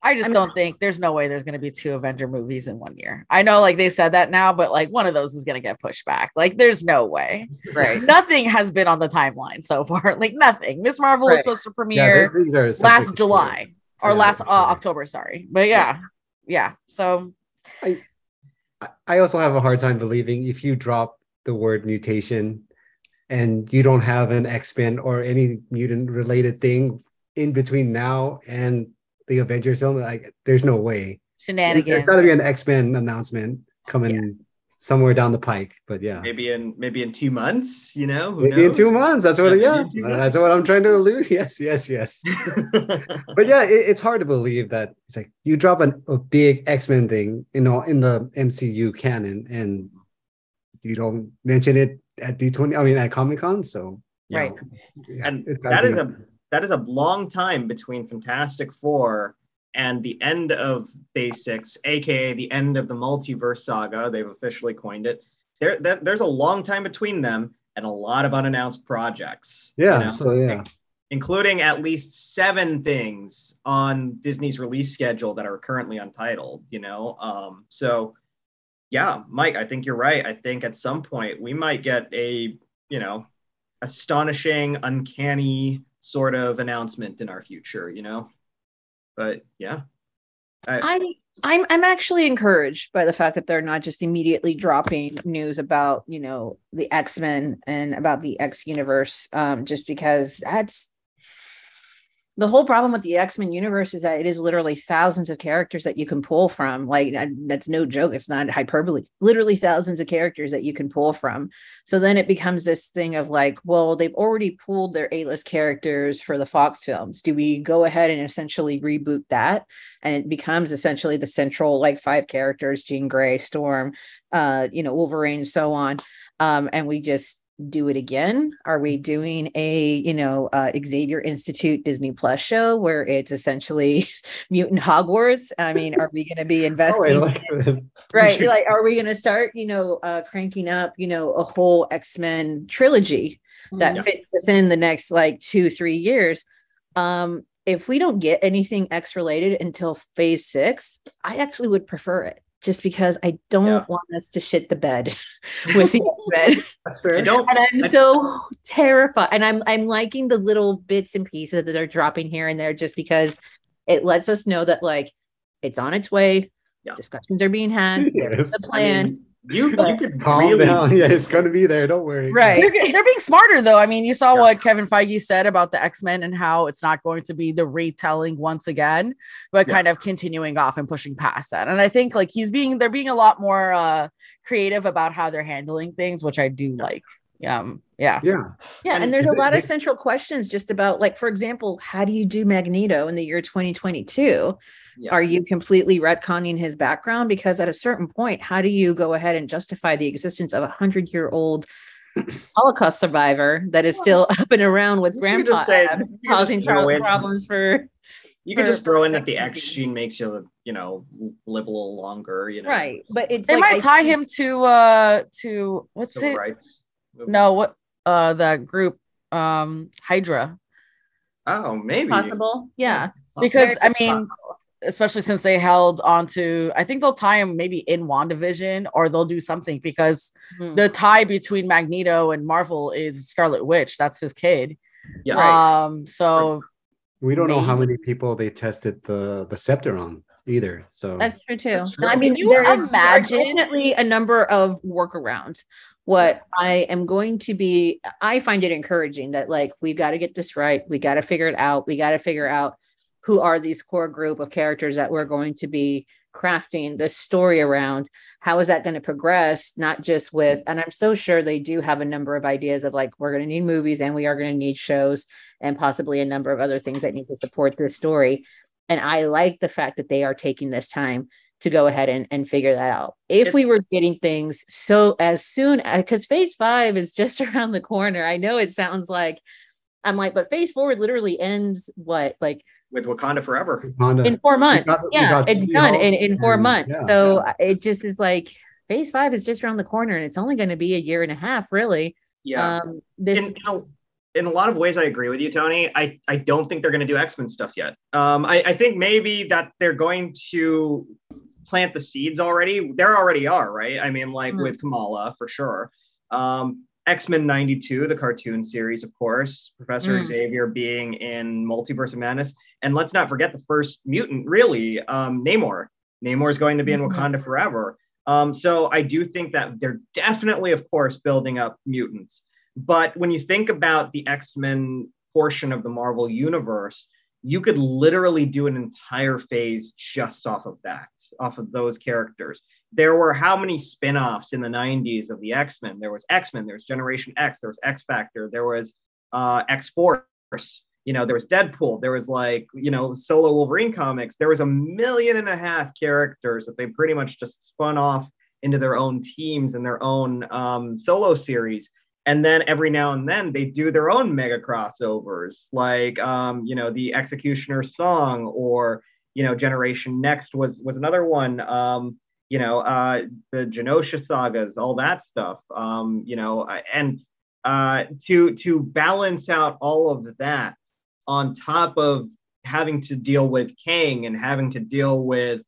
I just don't think there's no way there's going to be 2 Avenger movies in 1 year. I know they said that now, but one of those is going to get pushed back. There's no way. Right. Nothing has been on the timeline so far. Nothing. Miss Marvel was supposed to premiere last July or last October. Sorry. But yeah. So I also have a hard time believing if you drop the word mutation and you don't have an X-Men or any mutant related thing in between now and the Avengers film, there's no way. Shenanigans. There's got to be an X-Men announcement coming somewhere down the pike, but yeah. Maybe in 2 months, who maybe knows? in 2 months. That's what that's what I'm trying to allude. Yes. But yeah, it's hard to believe that it's you drop a big X-Men thing, in the MCU canon, and you don't mention it at D20. at Comic-Con. So right. Yeah, and that is a long time between Fantastic Four and the end of Phase 6, aka the end of the multiverse saga. They've officially coined it. There's a long time between them and a lot of unannounced projects. Yeah, including at least 7 things on Disney's release schedule that are currently untitled. So yeah, Mike, I think you're right. I think at some point we might get a astonishing, uncanny sort of announcement in our future, but yeah. I'm actually encouraged by the fact that they're not just immediately dropping news about, the X-Men and about the X universe, just because that's the whole problem with the X-Men universe is that it is literally thousands of characters that you can pull from. That's no joke. It's not hyperbole. Literally thousands of characters that you can pull from. So then it becomes this thing of well, they've already pulled their A-list characters for the Fox films. Do we go ahead and essentially reboot that? And it becomes essentially the central 5 characters, Jean Grey, Storm, Wolverine, so on. And we just do it again? Are we doing a Xavier Institute Disney Plus show where it's essentially mutant Hogwarts? Are we going to be investing right? Are we going to start cranking up a whole X-Men trilogy that fits within the next 2-3 years? If we don't get anything X related until Phase 6, I actually would prefer it. Just because I don't want us to shit the bed with the X-Men. That's fair. And I'm so terrified. And I'm liking the little bits and pieces that they're dropping here and there, just because it lets us know that it's on its way. Yeah. Discussions are being had. There's a plan. You could calm down. Yeah, it's going to be there. Don't worry. Right. They're being smarter, though. You saw what Kevin Feige said about the X-Men and how it's not going to be the retelling once again, but kind of continuing off and pushing past that. And I think they're being a lot more creative about how they're handling things, which I do like. Yeah. And there's a lot of central questions just about, for example, how do you do Magneto in the year 2022? Yeah. Are you completely retconning his background? Because at a certain point, how do you go ahead and justify the existence of a 100-year-old Holocaust survivor that is still up and around with Grandpa Ab, causing problems for? You could just throw in that the X gene makes you, live a little longer, Right. But it's they might tie him to what's Civil it? rights movement. No, what that group Hydra. Oh, maybe possible. Yeah. Because I mean, especially since they held on to, I think they'll tie him maybe in WandaVision, or they'll do something, because the tie between Magneto and Marvel is Scarlet Witch. That's his kid. Yeah. Right. So we don't know how many people they tested the scepter on either. So that's true too. True. I mean, you there are imagine definitely a number of workarounds. What I am going to be, I find it encouraging that, like, we've got to get this right. We got to figure it out. We got to figure out who are these core group of characters that we're going to be crafting this story around. How is that going to progress? Not just with, and I'm so sure they do have a number of ideas of, like, we're going to need movies and we are going to need shows and possibly a number of other things that need to support this story. And I like the fact that they are taking this time to go ahead and figure that out. If we were getting things so as soon as, because phase 5 is just around the corner. I know it sounds like, I'm like, but phase 4 literally ends what, like, with Wakanda Forever in 4 months. It's done in 4 months. Yeah, so it just is like phase 5 is just around the corner, and it's only going to be a year and a half, really. Yeah. In a lot of ways, I agree with you, Tony. I don't think they're going to do X-Men stuff yet. I think maybe that they're going to plant the seeds already. There already are, right? I mean, like with Kamala, for sure. X-Men 92, the cartoon series, of course. Professor Xavier being in Multiverse of Madness. And let's not forget the first mutant, really, Namor. Namor is going to be in Wakanda Forever. So I do think that they're definitely, of course, building up mutants. But when you think about the X-Men portion of the Marvel universe, you could literally do an entire phase just off of that, off of those characters. There were how many spin-offs in the 90s of the X-Men? There was X-Men, there was Generation X, there was X-Factor, there was X-Force, there was Deadpool, there was solo Wolverine comics. There was 1.5 million characters that they pretty much just spun off into their own teams and their own solo series. And then every now and then they do their own mega crossovers, like, the Executioner's Song, or, Generation Next was another one, the Genosha sagas, all that stuff, and to balance out all of that on top of having to deal with Kang and having to deal with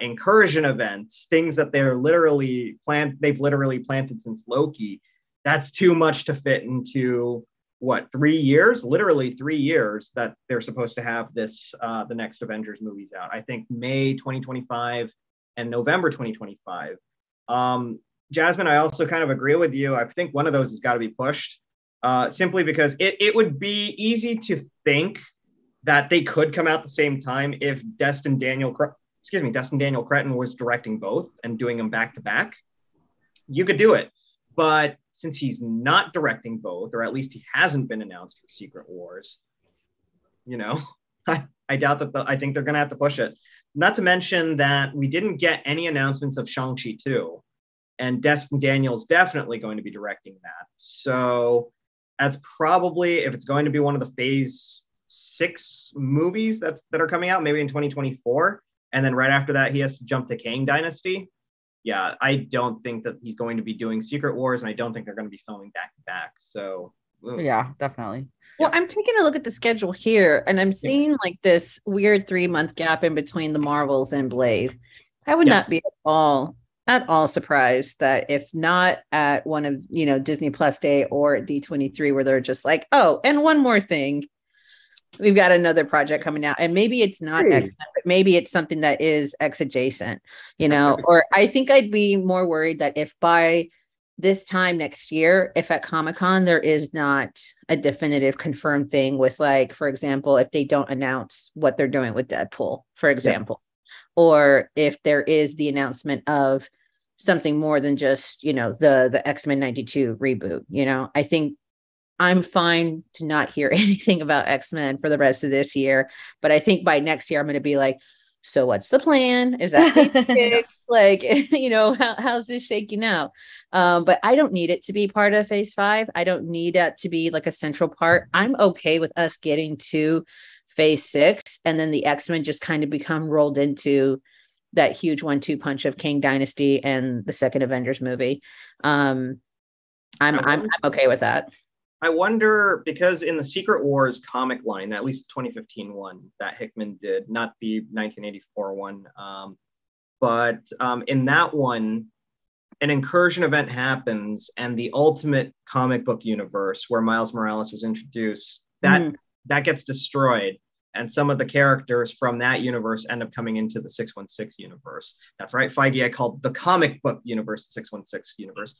incursion events, things that they've literally planted since Loki. That's too much to fit into 3 years, literally 3 years that they're supposed to have this, the next Avengers movies out. I think May 2025 and November 2025. Jasmin, I also kind of agree with you. I think one of those has got to be pushed, simply because it would be easy to think that they could come out the same time if Destin Daniel Cretton was directing both and doing them back to back. You could do it. But since he's not directing both, or at least he hasn't been announced for Secret Wars, I doubt that. I think they're going to have to push it. Not to mention that we didn't get any announcements of Shang-Chi 2, and Destin Daniel's definitely going to be directing that. So that's probably, if it's going to be one of the Phase 6 movies that are coming out, maybe in 2024, and then right after that he has to jump to Kang Dynasty. Yeah, I don't think that he's going to be doing Secret Wars, and I don't think they're going to be filming back to back. So, yeah, definitely. Well, I'm taking a look at the schedule here, and I'm seeing like this weird 3-month gap in between the Marvels and Blade. I would not be at all surprised that if not at one of Disney Plus Day or at D23, where they're just like, oh, and one more thing. We've got another project coming out, and maybe it's not X, but maybe it's something that is X adjacent, or I think I'd be more worried that if by this time next year, if at Comic-Con there is not a definitive confirmed thing with, like, for example, if they don't announce what they're doing with Deadpool, for example, or if there is the announcement of something more than just, the X-Men 92 reboot, I think I'm fine to not hear anything about X-Men for the rest of this year. But I think by next year, I'm going to be like, So what's the plan? Is that phase 6? Like, how's this shaking out? But I don't need it to be part of phase 5. I don't need that to be like a central part. I'm okay with us getting to phase 6 and then the X-Men just kind of become rolled into that huge 1-2 punch of Kang Dynasty and the second Avengers movie. I'm okay with that. I wonder, because in the Secret Wars comic line, at least the 2015 one that Hickman did, not the 1984 one, but in that one, an incursion event happens and the Ultimate comic book universe where Miles Morales was introduced, that gets destroyed. And some of the characters from that universe end up coming into the 616 universe. That's right, Feige, I called the comic book universe the 616 universe.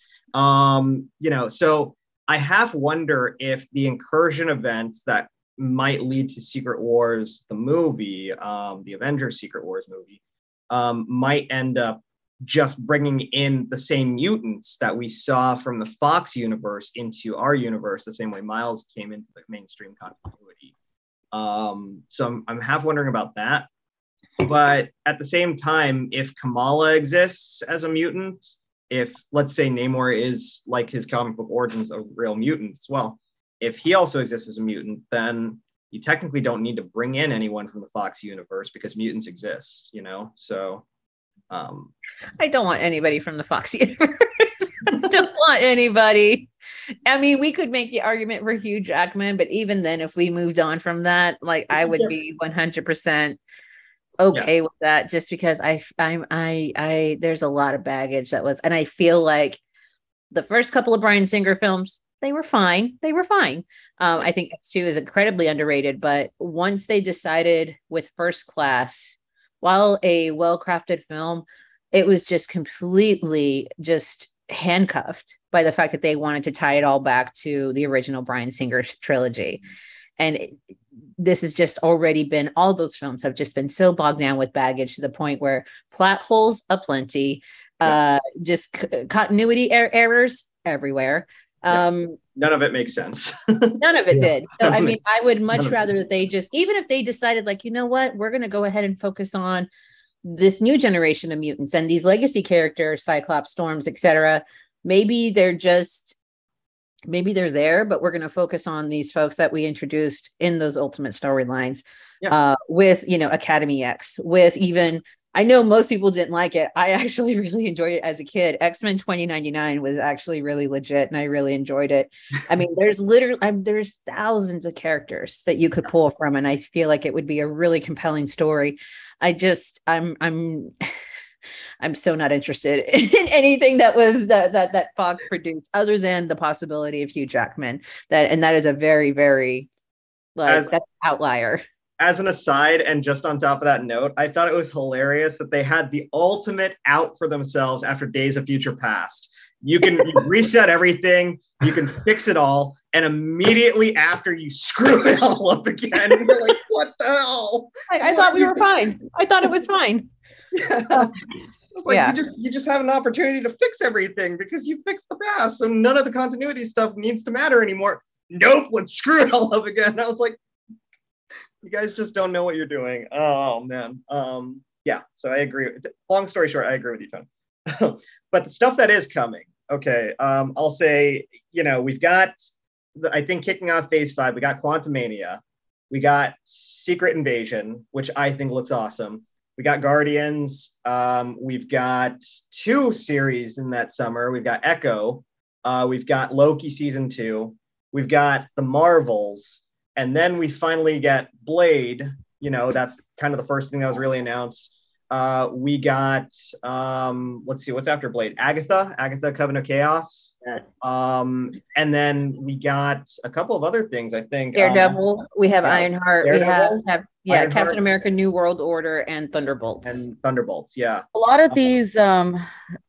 So I half wonder if the incursion events that might lead to Secret Wars, the movie, the Avengers Secret Wars movie, might end up just bringing in the same mutants that we saw from the Fox universe into our universe, the same way Miles came into the mainstream continuity. So I'm half wondering about that. But at the same time, if Kamala exists as a mutant, if, let's say, Namor is, like his comic book origins, a real mutant as well, if he also exists as a mutant, then you technically don't need to bring in anyone from the Fox universe because mutants exist, So I don't want anybody from the Fox universe. I don't want anybody. I mean, we could make the argument for Hugh Jackman, but even then, if we moved on from that, like I would be 100% okay with that, just because I there's a lot of baggage that was, and I feel like the first couple of Bryan Singer films, they were fine. I think X2 is incredibly underrated, but once they decided with First Class, while a well-crafted film, it was just completely just handcuffed by the fact that they wanted to tie it all back to the original Bryan Singer trilogy. And this has just already been, all those films have just been so bogged down with baggage to the point where plot holes aplenty, just continuity errors everywhere. None of it makes sense. None of it did. So, I mean, I would much rather that they just, even if they decided like, you know what, we're going to go ahead and focus on this new generation of mutants and these legacy characters, Cyclops, Storms, etc. Maybe they're there, but we're going to focus on these folks that we introduced in those Ultimate storylines, with, Academy X, with even, I know most people didn't like it. I actually really enjoyed it as a kid. X-Men 2099 was actually really legit and I really enjoyed it. I mean, there's thousands of characters that you could pull from, and I feel like it would be a really compelling story. I'm so not interested in anything that was that Fox produced, other than the possibility of Hugh Jackman. That is a very, very that's an outlier. As an aside, and just on top of that note, I thought it was hilarious that they had the Ultimate out for themselves after Days of Future Past. You can reset everything, you can fix it all, and immediately after you screw it all up again, you're like, what the hell? I thought we were fine. I thought it was fine. Yeah. It's like you just have an opportunity to fix everything because you fixed the past, so none of the continuity stuff needs to matter anymore. Nope, let's screw it all up again. I was like, you guys just don't know what you're doing. Oh man. So I agree. Long story short, I agree with you, Tony. But the stuff that is coming, okay. I'll say, we've got, I think, kicking off phase 5, we got Quantumania, we got Secret Invasion, which I think looks awesome. We got Guardians. We've got 2 series in that summer. We've got Echo. We've got Loki season 2. We've got the Marvels. And then we finally get Blade. That's kind of the first thing that was really announced. We got, let's see, what's after Blade? Agatha, Coven of Chaos. Yes. And then we got a couple of other things, I think. Daredevil. We have Ironheart. Daredevil, we have Ironheart, Captain America, New World Order, and Thunderbolts. Yeah. A lot of these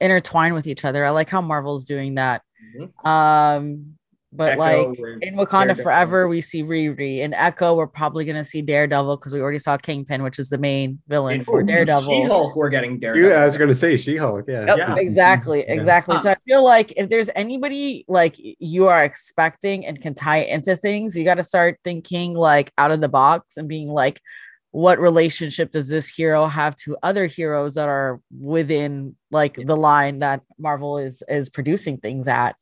intertwine with each other. I like how Marvel's doing that. Mm-hmm. But Echo, like in Wakanda Daredevil. Forever, we see Riri. In Echo, we're probably going to see Daredevil because we already saw Kingpin, which is the main villain for Daredevil. She-Hulk, we're getting Daredevil. I was going to say She-Hulk, Yep, yeah. Exactly. So I feel like if there's anybody like you are expecting and can tie into things, you got to start thinking like out of the box and being like, what relationship does this hero have to other heroes that are within like the line that Marvel is producing things at.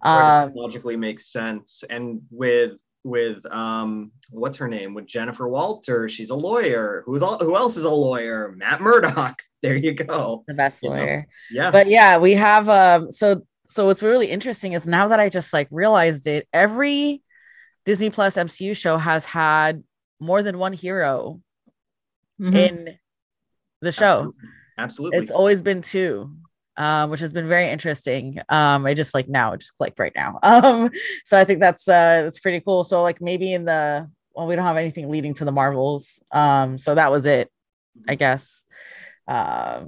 Logically makes sense. And with what's her name, with Jennifer Walter, she's a lawyer. Who else is a lawyer? Matt Murdock. There you go, the best lawyer. Yeah, but yeah, we have so what's really interesting is now that I just like realized it, every Disney Plus MCU show has had more than one hero in the show. Absolutely. It's always been two, which has been very interesting. I just like now, it just clicked right now. So I think that's pretty cool. So like maybe we don't have anything leading to the Marvels. So that was it, I guess. I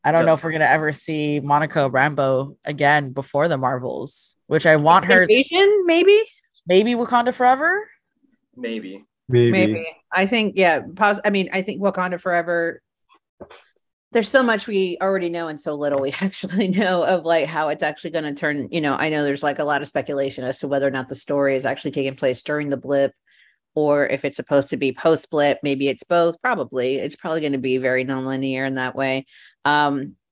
don't know if we're gonna ever see Monica Rambeau again before the Marvels, which I want her. Maybe Wakanda Forever. Maybe. I think I think Wakanda Forever. There's so much we already know and so little we actually know of like how it's actually going to turn. I know there's like a lot of speculation as to whether or not the story is actually taking place during the blip, or if it's supposed to be post blip. Maybe it's both. It's probably going to be very nonlinear in that way.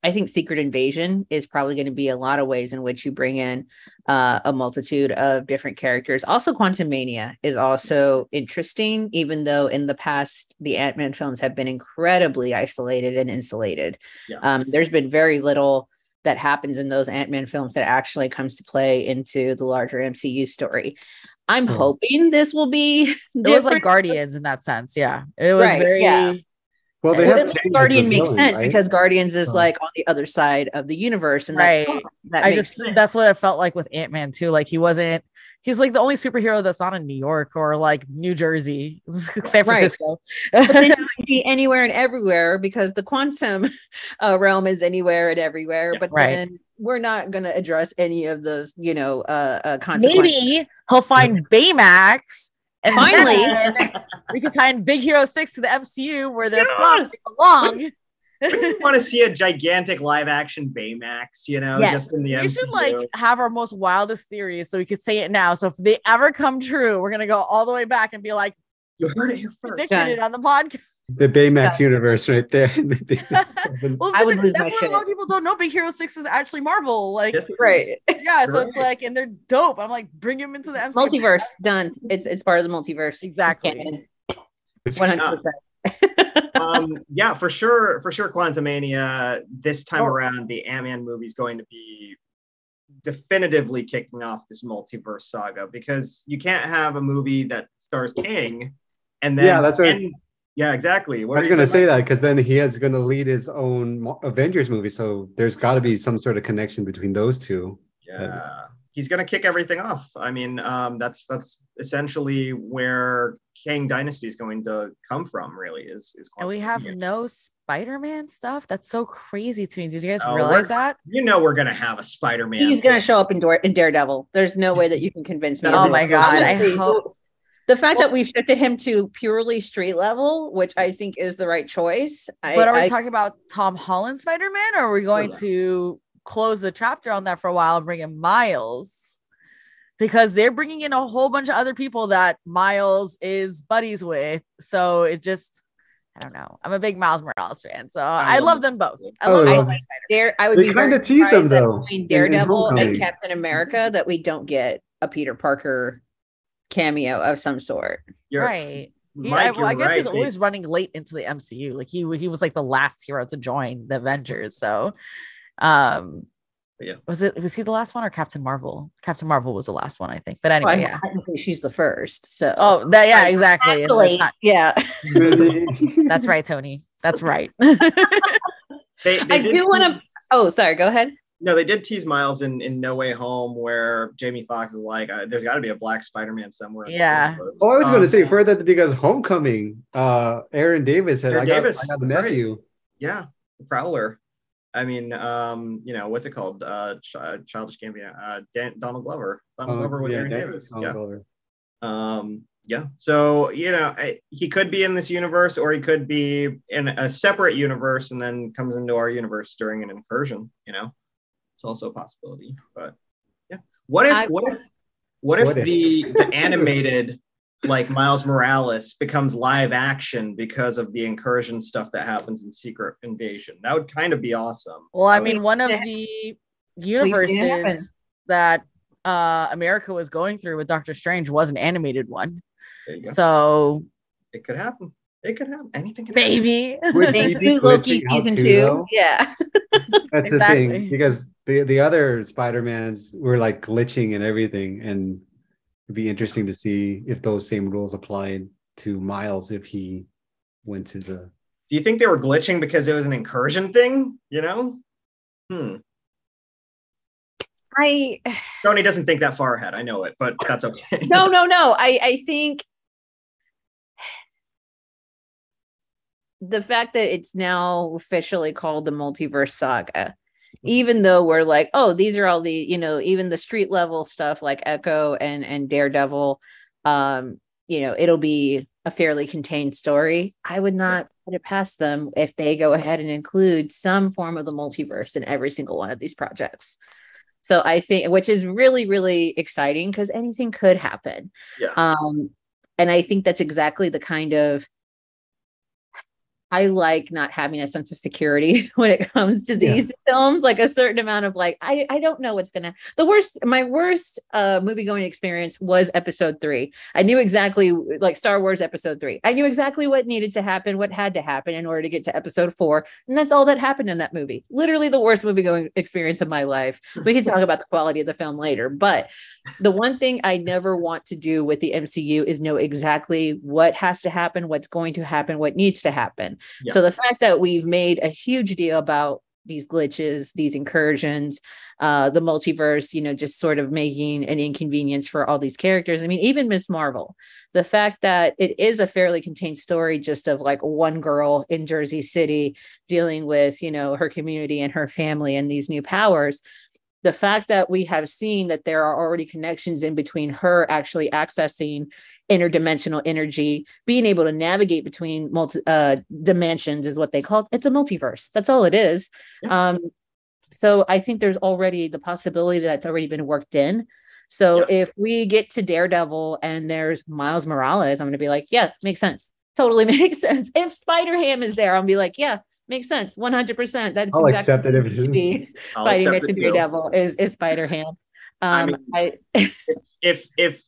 I think Secret Invasion is probably going to be a lot of ways in which you bring in a multitude of different characters. Also, Quantumania is also interesting, even though in the past, the Ant-Man films have been incredibly isolated and insulated. Yeah. There's been very little that happens in those Ant-Man films that actually comes to play into the larger MCU story. I'm hoping this will be different. It was like Guardians in that sense. Yeah. It was very... Yeah. Well, they have Guardian makes sense, right? Because Guardians is like on the other side of the universe, and that's fun. That's what it felt like with Ant-Man too. Like he's like the only superhero that's not in New York or like New Jersey, San Francisco. But then you can be anywhere and everywhere because the quantum realm is anywhere and everywhere. But then we're not going to address any of those, consequences. Maybe he'll find Baymax. And finally, we can tie in Big Hero 6 to the MCU where they're from, they belong. We want to see a gigantic live action Baymax, just in the MCU. We should like have our most wildest theories so we could say it now. So if they ever come true, we're going to go all the way back and be like, you heard it here first. Predicted it on the podcast. The Baymax universe right there. Well, that's what a lot of people don't know. Big Hero 6 is actually Marvel. Like, right. Yeah, so it's like, and they're dope. I'm like, bring them into the MCU. Multiverse, done. It's part of the multiverse. Exactly. 100%. Yeah, for sure, Quantumania this time around, the Ant-Man movie is going to be definitively kicking off this multiverse saga, because you can't have a movie that stars King and then yeah, exactly. I was going to say that because then he is going to lead his own Avengers movie, so there's got to be some sort of connection between those two. Yeah, he's going to kick everything off. I mean, that's essentially where Kang Dynasty is going to come from. Really, is and we have no Spider-Man stuff. That's so crazy to me. Did you guys realize that? We're going to have a Spider-Man. He's going to show up in Daredevil. There's no way that you can convince me. Oh my god! I hope. The fact that we've shifted him to purely street level, which I think is the right choice. But are we talking about Tom Holland Spider-Man, or are we going to close the chapter on that for a while and bring in Miles? Because they're bringing in a whole bunch of other people that Miles is buddies with. So it just, I don't know. I'm a big Miles Morales fan, so I love them both. I would be kind of tease them though. Between Daredevil and Captain America, that we don't get a Peter Parker cameo of some sort. Right. I guess he's always running late into the MCU. Like he was like the last hero to join the Avengers. So was he the last one or Captain Marvel? Captain Marvel was the last one, I think. But anyway, technically she's the first. So exactly. Actually, yeah. That's right, Tony. That's right. I do want to sorry, go ahead. No, they did tease Miles in No Way Home, where Jamie Foxx is like, there's got to be a black Spider-Man somewhere. Yeah. Oh, I was going to say further because Homecoming, Aaron Davis said, I got the nephew. Right. Yeah, the Prowler. I mean, what's it called? Childish Gambino. Donald Glover. Donald Glover with Aaron Davis. Glover. Yeah. So, he could be in this universe, or he could be in a separate universe and then comes into our universe during an incursion, It's also a possibility, but yeah. What if the animated like Miles Morales becomes live action because of the incursion stuff that happens in Secret Invasion. That would kind of be awesome. Well, I mean, one of the universes that America was going through with Doctor Strange was an animated one. So it could happen. It could happen. Anything can maybe. Maybe Loki season 2. Yeah. That's the thing, because the other Spider-Mans were like glitching and everything, and it'd be interesting to see if those same rules applied to Miles if he went to the. Do you think they were glitching because it was an incursion thing? You know? Toni doesn't think that far ahead. I know it, but that's okay. No. I think the fact that it's now officially called the Multiverse Saga, even though we're like, oh, these are all the, even the street level stuff like Echo and Daredevil, it'll be a fairly contained story. I would not put it past them if they go ahead and include some form of the multiverse in every single one of these projects. So I think, which is really, really exciting because anything could happen. Yeah. And I think that's exactly the kind of, I like not having a sense of security when it comes to these films, like a certain amount of like, I don't know what's gonna, my worst movie going experience was episode 3. I knew exactly, like Star Wars episode 3. I knew exactly what needed to happen, what had to happen in order to get to episode 4. And that's all that happened in that movie. Literally the worst movie going experience of my life. We can talk about the quality of the film later, but the one thing I never want to do with the MCU is know exactly what has to happen, what's going to happen, what needs to happen. Yeah. So the fact that we've made a huge deal about these glitches, these incursions, the multiverse, just sort of making an inconvenience for all these characters. I mean, even Ms. Marvel, the fact that it is a fairly contained story just of like one girl in Jersey City dealing with, her community and her family and these new powers. The fact that we have seen that there are already connections in between her actually accessing interdimensional energy, being able to navigate between dimensions is what they call it. It's a multiverse. That's all it is. Yeah. So I think there's already the possibility that's already been worked in. So if we get to Daredevil and there's Miles Morales, I'm going to be like, yeah, makes sense. Totally makes sense. If Spider-Ham is there, I'll be like, yeah, makes sense. 100%. That's I'll accept it if it be fighting next to Daredevil is Spider-Ham. If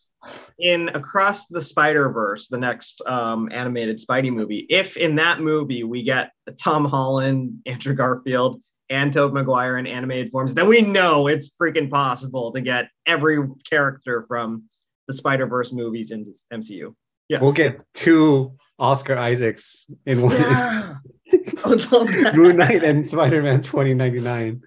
in Across the Spider-Verse, the next animated Spidey movie, if in that movie we get Tom Holland, Andrew Garfield, and Tobey Maguire in animated forms, then we know it's freaking possible to get every character from the Spider-Verse movies into MCU. Yeah, we'll get 2 Oscar Isaacs in one. Yeah. I would love that. Moon Knight and Spider-Man 2099.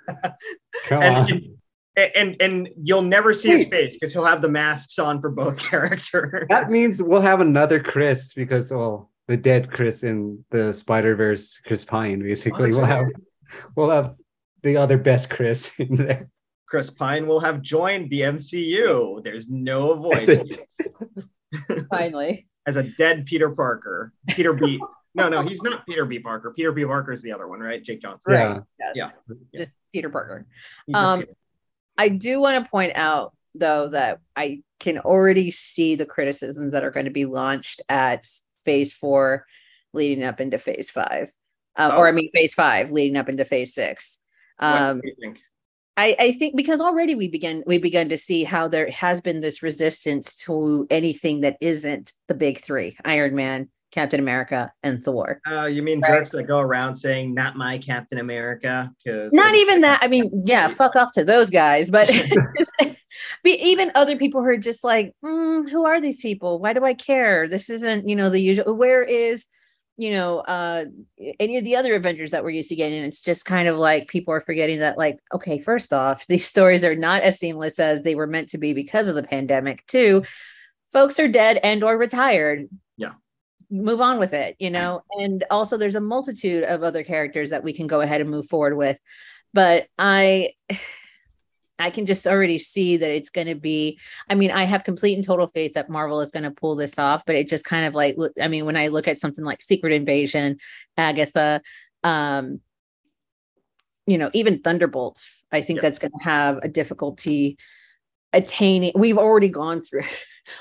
Come on. And you'll never see his face because he'll have the masks on for both characters. That means we'll have another Chris because the dead Chris in the Spider-Verse, Chris Pine, basically. We'll have the other best Chris in there. Chris Pine will have joined the MCU. There's no avoiding it. Finally. As a dead Peter Parker. Peter B. No, he's not Peter B. Parker. Peter B. Parker is the other one, right? Jake Johnson. Yeah. Right. Yes. Yeah. Just Peter Parker. Peter. I do want to point out, though, that I can already see the criticisms that are going to be launched at Phase 4 leading up into Phase 5. Phase 5 leading up into Phase 6. What do you think? I think because already we begun to see how there has been this resistance to anything that isn't the big 3, Iron Man, Captain America, and Thor. You mean jerks that go around saying not my Captain America? Not even that. I mean, yeah, fuck off to those guys. But even other people who are just like, who are these people? Why do I care? This isn't, the usual. Where is, any of the other Avengers that we're used to getting? And it's just kind of like people are forgetting that, like, okay, first off, these stories are not as seamless as they were meant to be because of the pandemic. 2, folks are dead and or retired. Yeah. Move on with it, and also there's a multitude of other characters that we can go ahead and move forward with. But I can just already see that it's going to be, I have complete and total faith that Marvel is going to pull this off, but it just kind of like, when I look at something like Secret Invasion, Agatha, even Thunderbolts, I think that's going to have a difficulty attaining, we've already gone through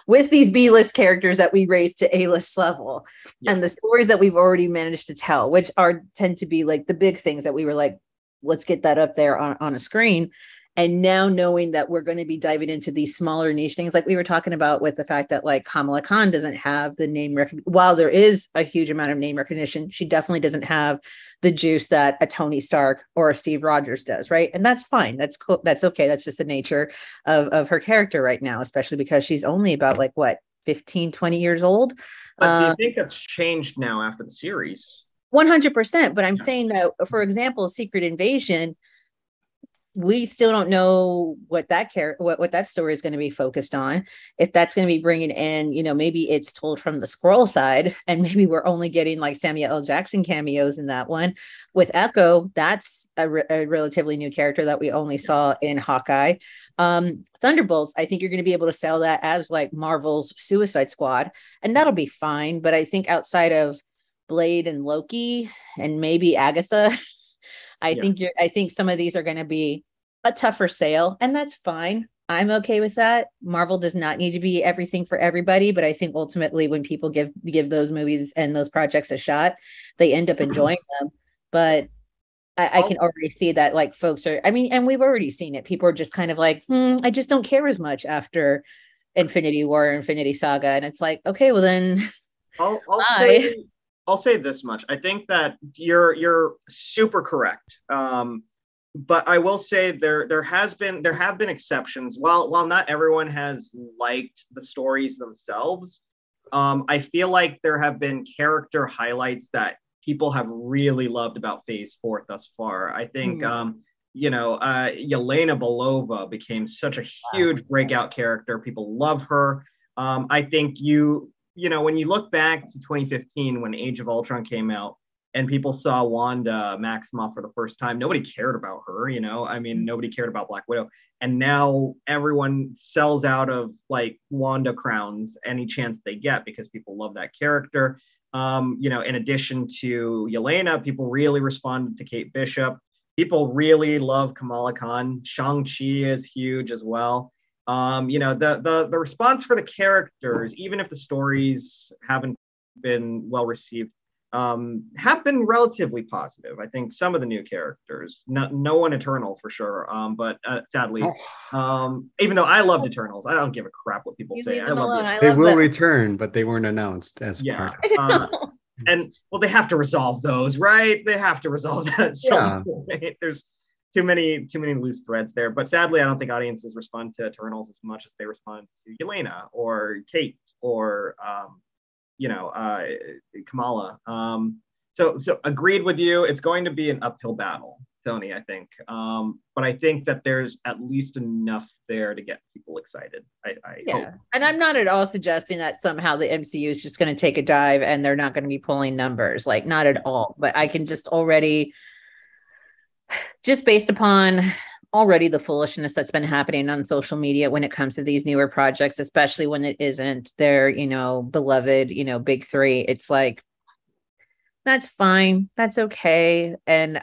with these B-list characters that we raised to A-list level, and the stories that we've already managed to tell, which tend to be like the big things that we were like, let's get that up there on a screen. And now knowing that we're going to be diving into these smaller niche things, like we were talking about with the fact that like Kamala Khan doesn't have the name recognition. While there is a huge amount of name recognition, she definitely doesn't have the juice that a Tony Stark or a Steve Rogers does, right? And that's fine. That's cool. That's okay. That's just the nature of her character right now, especially because she's only about like, what, 15, 20 years old? But do you think that's changed now after the series? 100%. But I'm saying that, for example, Secret Invasion, we still don't know what that what that story is going to be focused on. If that's going to be bringing in, you know, maybe it's told from the Skrull side, and maybe we're only getting like Samuel L. Jackson cameos in that one. With Echo, that's a relatively new character that we only saw in Hawkeye. Thunderbolts, I think you're going to be able to sell that as like Marvel's Suicide Squad, and that'll be fine. But I think outside of Blade and Loki and maybe Agatha, I think some of these are going to be a tougher sale, and that's fine. I'm okay with that. Marvel does not need to be everything for everybody, but I think ultimately when people give those movies and those projects a shot, they end up enjoying them. But I can already see that like folks are, I mean, and we've already seen it. People are just kind of like, I just don't care as much after Infinity War, Infinity Saga. And it's like, okay, well then I'll say this much. I think that you're super correct. But I will say there have been exceptions. While not everyone has liked the stories themselves, I feel like there have been character highlights that people have really loved about Phase 4 thus far. I think Yelena Belova became such a huge breakout character. People love her. I think when you look back to 2015 when Age of Ultron came out and people saw Wanda Maximoff for the first time, nobody cared about her, nobody cared about Black Widow. And now everyone sells out of like Wanda crowns any chance they get because people love that character. In addition to Yelena, people really responded to Kate Bishop. People really love Kamala Khan. Shang-Chi is huge as well. The response for the characters, even if the stories haven't been well received, have been relatively positive. I think some of the new characters, no one Eternal for sure, but sadly, even though I loved Eternals, I don't give a crap what people say. I love it. They will return, but they weren't announced as part. And well, they have to resolve those, right? They have to resolve that at some point. There's too many loose threads there. But sadly, I don't think audiences respond to Eternals as much as they respond to Yelena or Kate or Kamala. So agreed with you. It's going to be an uphill battle, Tony, I think. But I think that there's at least enough there to get people excited. I hope. And I'm not at all suggesting that somehow the MCU is just going to take a dive and they're not going to be pulling numbers, like not at all. But I can just already, just based upon already the foolishness that's been happening on social media when it comes to these newer projects, especially when it isn't their, beloved, big three, it's like, that's fine. That's okay. And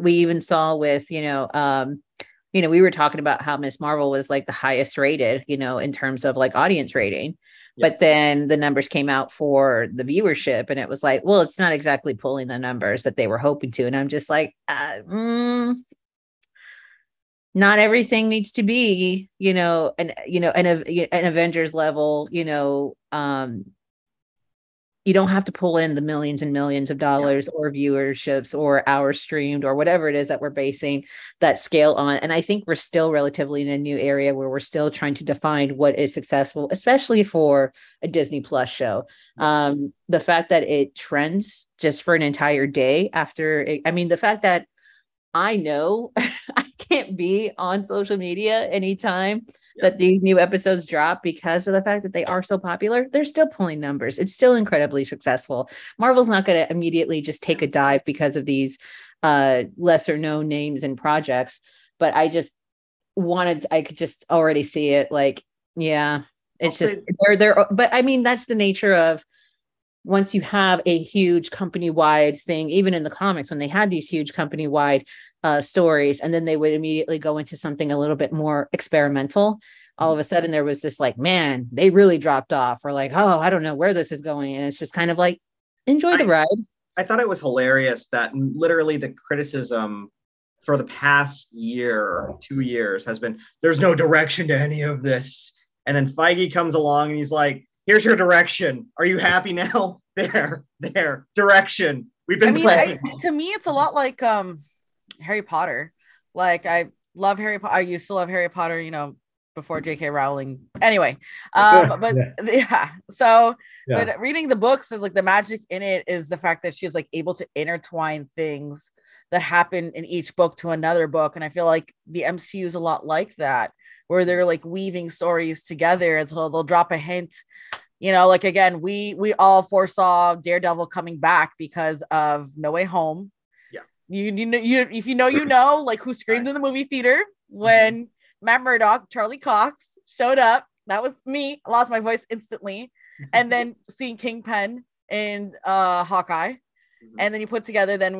we even saw with, we were talking about how Miss Marvel was like the highest rated, in terms of like audience rating. Yeah. But then the numbers came out for the viewership and it was like, well, it's not exactly pulling the numbers that they were hoping to. And I'm just like, not everything needs to be, an Avengers level, you don't have to pull in the millions and millions of dollars or viewerships or hours streamed or whatever it is that we're basing that scale on. And I think we're still relatively in a new area where we're still trying to define what is successful, especially for a Disney Plus show. The fact that it trends just for an entire day the fact that I know I can't be on social media anytime that these new episodes drop because of the fact that they are so popular. They're still pulling numbers. It's still incredibly successful. Marvel's not going to immediately just take a dive because of these lesser known names and projects. But I could just already see it like, it's they're but I mean, that's the nature of once you have a huge company-wide thing, even in the comics, when they had these huge company-wide stories, and then they would immediately go into something a little bit more experimental. all of a sudden there was this like, man, they really dropped off, or like, oh, I don't know where this is going. And it's just kind of like, enjoy the ride. I thought it was hilarious that literally the criticism for the past year, 2 years has been, there's no direction to any of this. And then Feige comes along and he's like, here's your direction. Are you happy now? There, direction. We've been playing. To me, it's a lot like Harry Potter. Like, I love Harry Potter. I used to love Harry Potter, you know, before J.K. Rowling. Anyway, but yeah. So, but reading the books is like, the magic in it is the fact that she's like able to intertwine things that happen in each book to another book. And I feel like the MCU is a lot like that, where they're like weaving stories together until they'll drop a hint. You know, like, again, we all foresaw Daredevil coming back because of No Way Home. Yeah. You know, if you know, like, who screamed in the movie theater when Matt Murdock, Charlie Cox showed up. That was me. I lost my voice instantly. And then seeing Kingpin and Hawkeye. And then you put together, then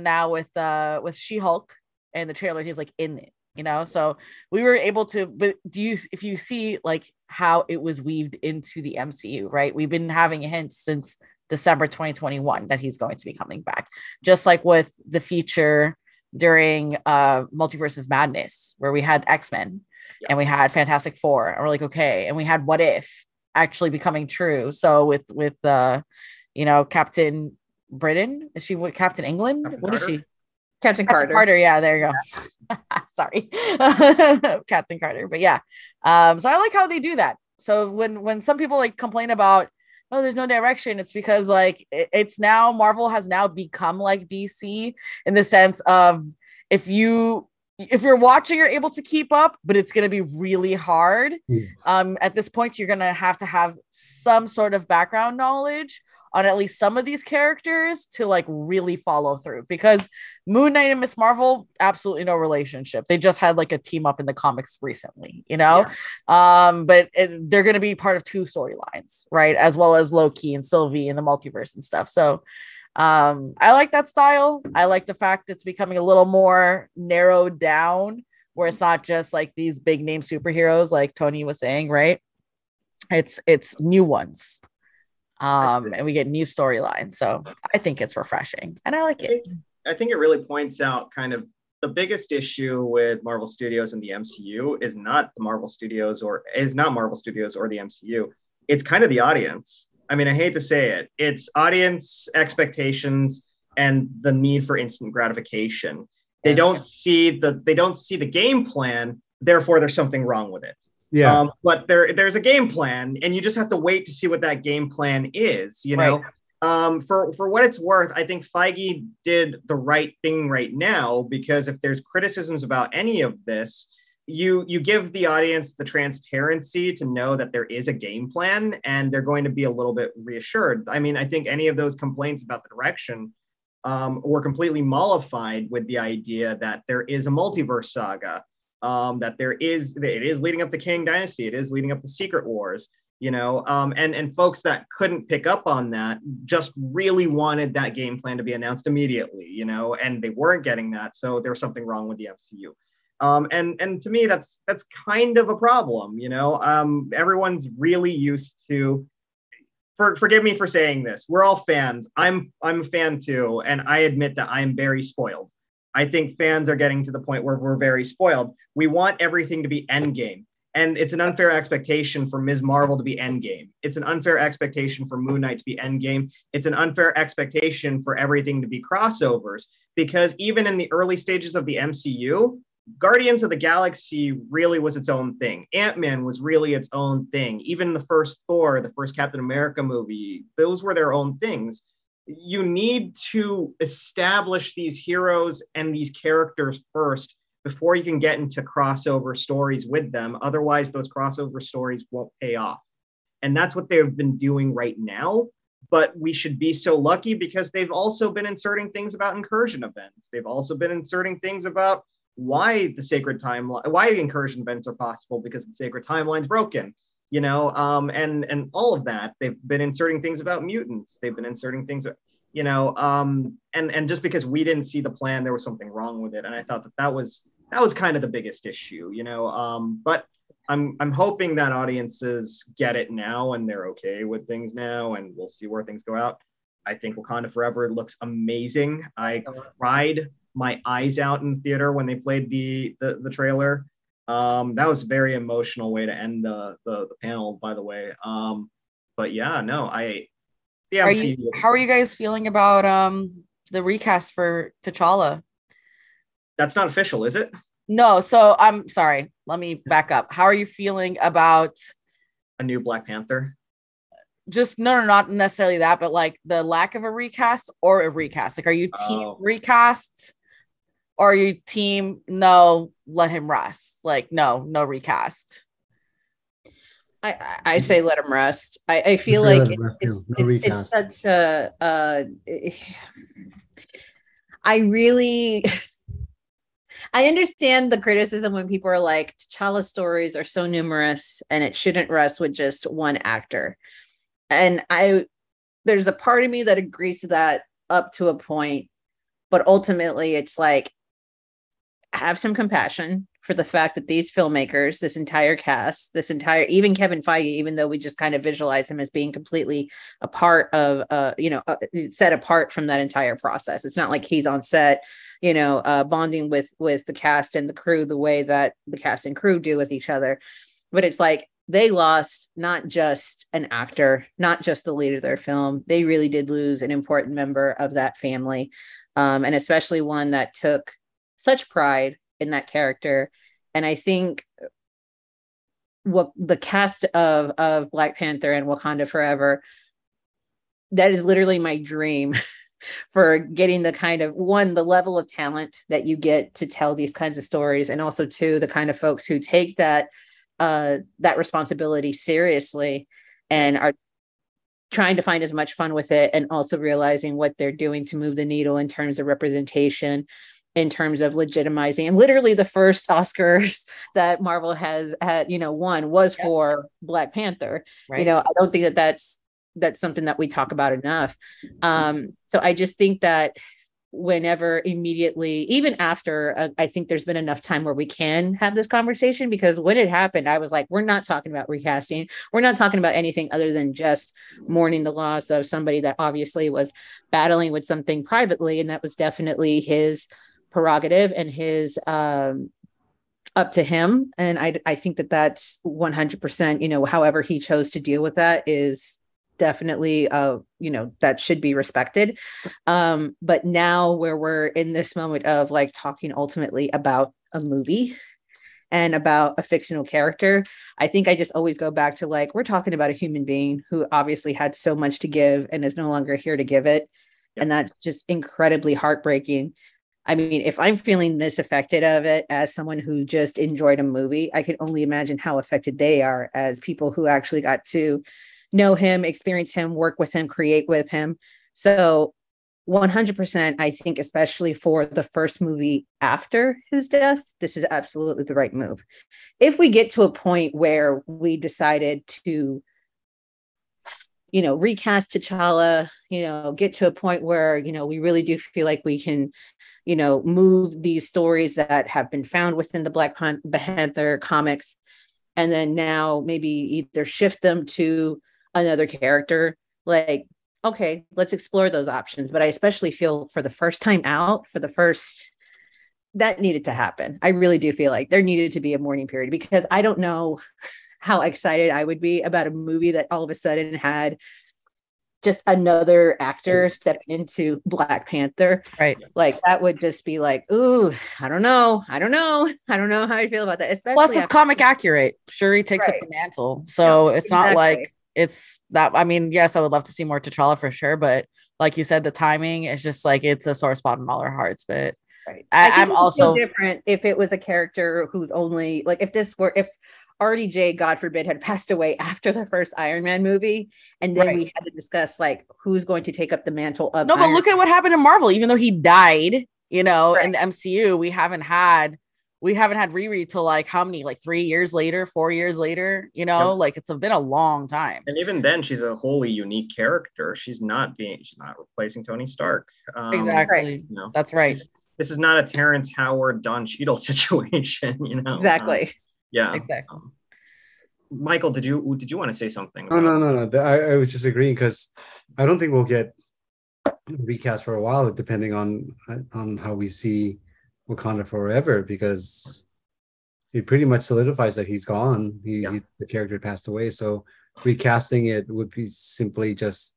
now with She-Hulk and the trailer, he's like in it, you know? So we were able to, but if you see like how it was weaved into the MCU, right? We've been having hints since December 2021 that he's going to be coming back, just like with the feature during Multiverse of Madness, where we had X-Men and we had Fantastic Four, and we're like, okay, and we had What If actually becoming true. So with Captain Britain, is she Captain England? Captain what Carter? Is she? Captain Carter. Carter, yeah, there you go. Sorry. Captain Carter. But yeah. So I like how they do that. So when some people like complain about, oh, there's no direction, it's because like it's now, Marvel has now become like DC in the sense of, if you're watching, you're able to keep up, but it's going to be really hard. At this point, you're going to have some sort of background knowledge on at least some of these characters to like really follow through, because Moon Knight and Miss Marvel, absolutely no relationship. They just had like a team up in the comics recently, you know? Yeah. But they're going to be part of 2 storylines, right? As well as Loki and Sylvie and the multiverse and stuff. So I like that style. I like the fact it's becoming a little more narrowed down, where it's not just like these big name superheroes, like Toni was saying, right? It's new ones. And we get new storylines. So I think it's refreshing and I like it. I think it really points out kind of the biggest issue with Marvel Studios and the MCU is not Marvel Studios or the MCU. It's kind of the audience. I mean, I hate to say it. It's audience expectations and the need for instant gratification. They don't see the game plan. Therefore, there's something wrong with it. Yeah. But there's a game plan, and you just have to wait to see what that game plan is, you know? Right. For what it's worth, I think Feige did the right thing right now, because if there's criticisms about any of this, you give the audience the transparency to know that there is a game plan, and they're going to be a little bit reassured. I mean, I think any of those complaints about the direction were completely mollified with the idea that there is a multiverse saga. That it is leading up to Kang Dynasty, it is leading up to Secret Wars, you know, and folks that couldn't pick up on that just really wanted that game plan to be announced immediately, you know, and they weren't getting that, so there's something wrong with the MCU. And to me, that's kind of a problem, you know. Everyone's really used to. Forgive me for saying this. We're all fans. I'm a fan too, and I admit that I'm very spoiled. I think fans are getting to the point where we're very spoiled. We want everything to be Endgame. And it's an unfair expectation for Ms. Marvel to be Endgame. It's an unfair expectation for Moon Knight to be Endgame. It's an unfair expectation for everything to be crossovers. Because even in the early stages of the MCU, Guardians of the Galaxy really was its own thing. Ant-Man was really its own thing. Even the first Thor, the first Captain America movie, those were their own things. You need to establish these heroes and these characters first before you can get into crossover stories with them. Otherwise, those crossover stories won't pay off. And that's what they've been doing right now. But we should be so lucky, because they've also been inserting things about incursion events. They've also been inserting things about why the incursion events are possible, because the sacred timeline's broken. You know, and all of that. They've been inserting things about mutants. They've been inserting things, you know, and just because we didn't see the plan, there was something wrong with it. And I thought that was kind of the biggest issue, you know. But I'm hoping that audiences get it now and they're okay with things now, and we'll see where things go out. I think Wakanda Forever looks amazing. I cried my eyes out in theater when they played the trailer. That was a very emotional way to end the panel, by the way. But yeah, no, how are you guys feeling about the recast for T'Challa? That's not official, is it? No, so I'm sorry. Let me back up. How are you feeling about a new Black Panther? Just no, not necessarily that, but like the lack of a recast or a recast. Like, are you team recasts or are you team no, let him rest? Like, no recast. I say let him rest. I feel like it's such a I really I understand the criticism when people are like, T'Challa stories are so numerous and it shouldn't rest with just one actor. And there's a part of me that agrees to that up to a point, but ultimately it's like, have some compassion for the fact that these filmmakers, this entire cast, even Kevin Feige, even though we just kind of visualize him as being completely a part of, set apart from that entire process. It's not like he's on set, bonding with the cast and the crew the way that the cast and crew do with each other. But it's like they lost not just an actor, not just the lead of their film. They really did lose an important member of that family, and especially one that took such pride in that character. And I think what the cast of Black Panther and Wakanda Forever, that is literally my dream for getting the kind of the level of talent that you get to tell these kinds of stories, and also two, the kind of folks who take that responsibility seriously and are trying to find as much fun with it, and also realizing what they're doing to move the needle in terms of representation, in terms of legitimizing. And literally the first Oscars that Marvel has had, won was for Black Panther. Right. I don't think that's something that we talk about enough. So I just think that whenever immediately, even after, I think there's been enough time where we can have this conversation, because when it happened, I was like, we're not talking about recasting. We're not talking about anything other than just mourning the loss of somebody that obviously was battling with something privately. And that was definitely his prerogative and his up to him. And I think that that's 100%, however he chose to deal with that is definitely that should be respected. But now where we're in this moment of like talking ultimately about a movie and about a fictional character, I think I just always go back to like, we're talking about a human being who obviously had so much to give and is no longer here to give it. Yep. And that's just incredibly heartbreaking. I mean, if I'm feeling this affected of it as someone who just enjoyed a movie, I can only imagine how affected they are as people who actually got to know him, experience him, work with him, create with him. So 100%, I think, especially for the first movie after his death, this is absolutely the right move. If we get to a point where we decided to, recast T'Challa, get to a point where, we really do feel like we can, move these stories that have been found within the Black Panther comics, and then now maybe either shift them to another character. Like, okay, let's explore those options. But I especially feel for the first time out, that needed to happen. I really do feel like there needed to be a mourning period, because I don't know how excited I would be about a movie that all of a sudden had just another actor stepping into Black Panther. Right. Like that would just be like, ooh, I don't know how I feel about that. Especially plus it's comic accurate. Shuri takes up the mantle. So it's not like it's that. I mean, yes, I would love to see more T'Challa for sure, but like you said, the timing is just like, it's a sore spot in all our hearts. But I'm also different if it was a character who's only like, if RDJ, God forbid, had passed away after the first Iron Man movie, and then we had to discuss like who's going to take up the mantle of but look at what happened in Marvel. Even though he died, in the MCU, we haven't had Riri till like how many, like 3 years later, 4 years later, like it's been a long time. And even then, she's a wholly unique character. She's not replacing Tony Stark. Exactly. That's right. This is not a Terrence Howard, Don Cheadle situation, Exactly. Yeah. Exactly. Michael, did you want to say something? No. I was just agreeing because I don't think we'll get recast for a while, depending on how we see Wakanda Forever, because it pretty much solidifies that he's gone. The character passed away, so recasting it would be simply just,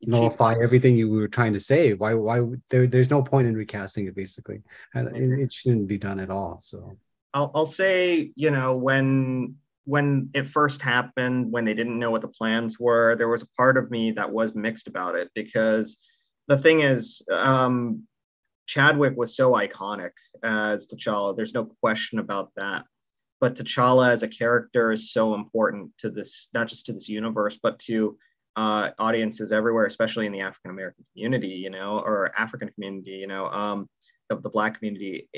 nullify everything you were trying to say. Why there's no point in recasting it, basically, and it shouldn't be done at all. So I'll say, when it first happened, when they didn't know what the plans were, there was a part of me that was mixed about it, because the thing is, Chadwick was so iconic as T'Challa. There's no question about that. But T'Challa as a character is so important to this, not just to this universe, but to audiences everywhere, especially in the African American community, or African community, of the Black community.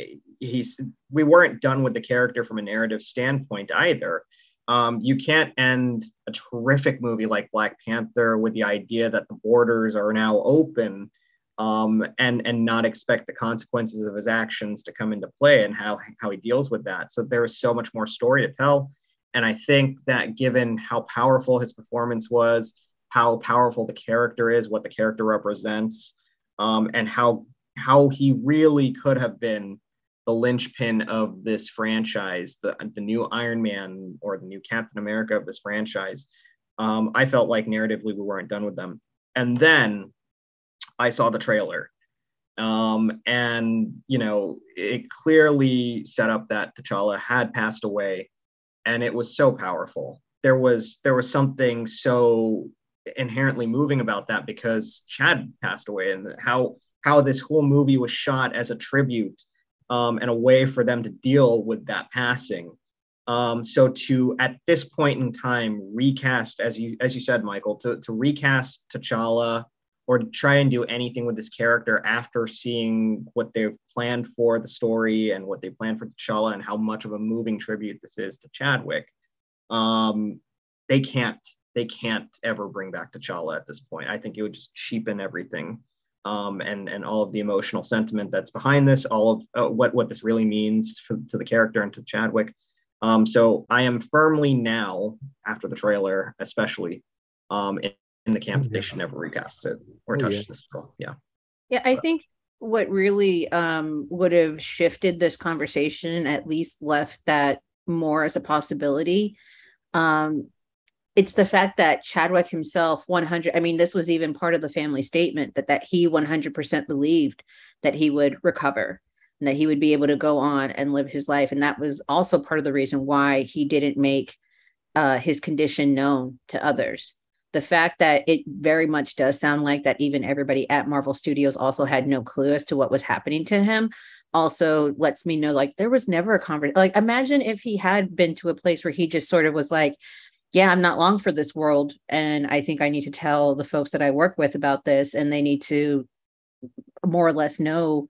We weren't done with the character from a narrative standpoint either. You can't end a terrific movie like Black Panther with the idea that the borders are now open, and not expect the consequences of his actions to come into play, and how he deals with that. So there is so much more story to tell. And I think that given how powerful his performance was, how powerful the character is, what the character represents, and how he really could have been the linchpin of this franchise, the new Iron Man or the new Captain America of this franchise. I felt like narratively we weren't done with them. And then I saw the trailer, and it clearly set up that T'Challa had passed away, and it was so powerful. There was something so inherently moving about that, because Chad passed away, and how this whole movie was shot as a tribute, and a way for them to deal with that passing. So to, at this point in time, recast, as you said, Michael, to recast T'Challa, or to try and do anything with this character after seeing what they've planned for the story and what they planned for T'Challa, and how much of a moving tribute this is to Chadwick, they can't ever bring back T'Challa at this point. I think it would just cheapen everything, and all of the emotional sentiment that's behind this, all of what this really means to the character and to Chadwick. So I am firmly now, after the trailer especially, in the camp that they should never recast it or touch this role. Yeah. I think what really would have shifted this conversation, at least left that more as a possibility, it's the fact that Chadwick himself, this was even part of the family statement, that he 100% believed that he would recover and that he would be able to go on and live his life. And that was also part of the reason why he didn't make his condition known to others. The fact that it very much does sound like that even everybody at Marvel Studios also had no clue as to what was happening to him also lets me know, like, there was never a conversation. Like, imagine if he had been to a place where he just sort of was like, yeah, I'm not long for this world, and I think I need to tell the folks that I work with about this, and they need to more or less know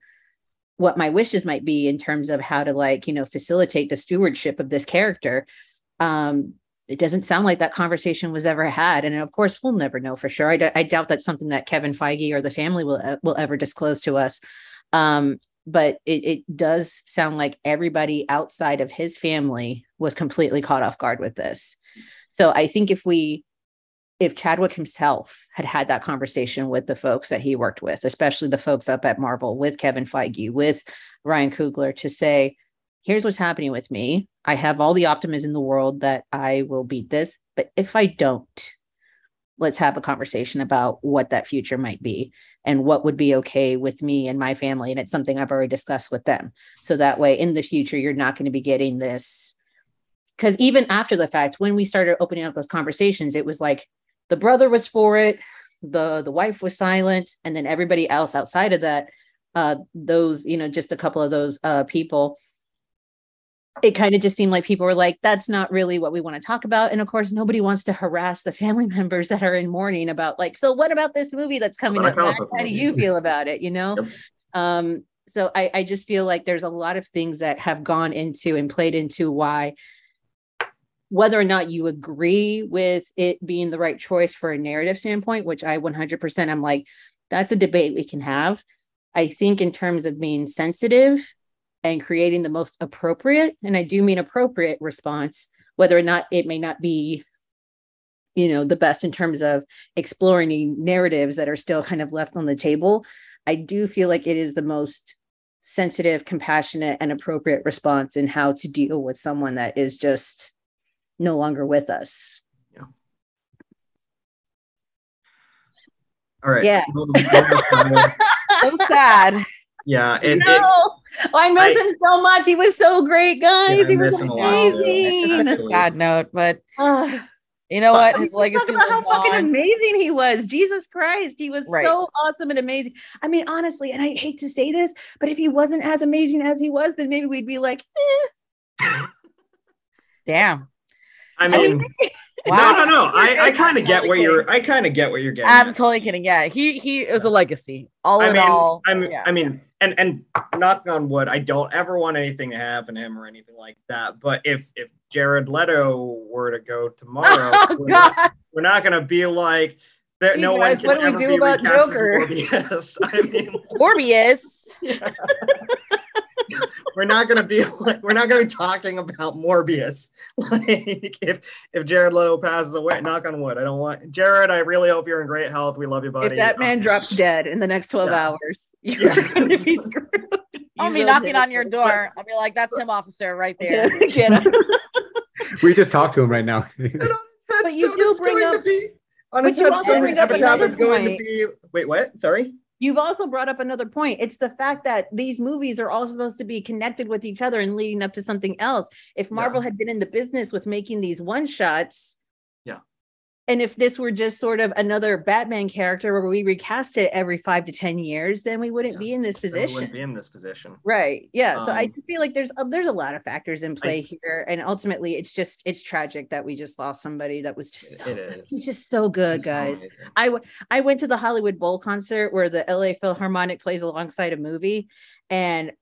what my wishes might be in terms of how to facilitate the stewardship of this character. It doesn't sound like that conversation was ever had. And of course, we'll never know for sure. I doubt that's something that Kevin Feige or the family will ever disclose to us. But it does sound like everybody outside of his family was completely caught off guard with this. So I think if Chadwick himself had that conversation with the folks that he worked with, especially the folks up at Marvel, with Kevin Feige, with Ryan Coogler, to say, here's what's happening with me. I have all the optimism in the world that I will beat this. But if I don't, let's have a conversation about what that future might be and what would be okay with me and my family. And it's something I've already discussed with them. So that way in the future, you're not going to be getting this. Because even after the fact, when we started opening up those conversations, it was like the brother was for it, the wife was silent, and then everybody else outside of that, those, just a couple of those people, it kind of just seemed like people were like, that's not really what we want to talk about. And of course, nobody wants to harass the family members that are in mourning about, like, so what about this movie that's coming up? How do you feel about it? Yep. So I just feel like there's a lot of things that have gone into and played into why, whether or not you agree with it being the right choice for a narrative standpoint, which I 100%, I'm like, that's a debate we can have. I think in terms of being sensitive and creating the most appropriate, and I do mean appropriate, response, whether or not it may not be, you know, the best in terms of exploring narratives that are still kind of left on the table, I do feel like it is the most sensitive, compassionate, and appropriate response in how to deal with someone that is just no longer with us. Yeah. All right. Yeah. So sad. Yeah. I miss him so much. He was so great, guys. Yeah, he was amazing. It's just a sad note, but you know what? His legacy about how lives fucking on. amazing he was. Jesus Christ. He was so awesome and amazing. I mean, honestly, and I hate to say this, but if he wasn't as amazing as he was, then maybe we'd be like, Damn. I mean, wow. No. I kind of get what you're getting. I'm totally kidding. Yeah, he was a legacy. I mean, and knock on wood, I don't ever want anything to happen to him or anything like that. But if Jared Leto were to go tomorrow, we're not gonna be like that. No one can ever be recast as Morbius. I mean, Morbius. Yeah. We're not gonna be talking about Morbius. Like if Jared Leto passes away, knock on wood. I don't want Jared. I really hope you're in great health. We love you, buddy. If that man drops dead in the next 12 hours, you're gonna be screwed. I'll be knocking on your door. I'll be like, "That's him, officer, right there." Get him. We just talked to him right now. But you do bring up. On his headstone, his epitaph is going to be. Wait, what? Sorry. You've also brought up another point. It's the fact that these movies are all supposed to be connected with each other and leading up to something else. If Marvel had been in the business with making these one shots, and if this were just sort of another Batman character where we recast it every 5 to 10 years, then we wouldn't be in this position. We wouldn't be in this position. Right. Yeah. So I just feel like there's a lot of factors in play here. And ultimately it's tragic that we just lost somebody that was just he's just so good, guys. I went to the Hollywood Bowl concert where the LA Philharmonic plays alongside a movie. And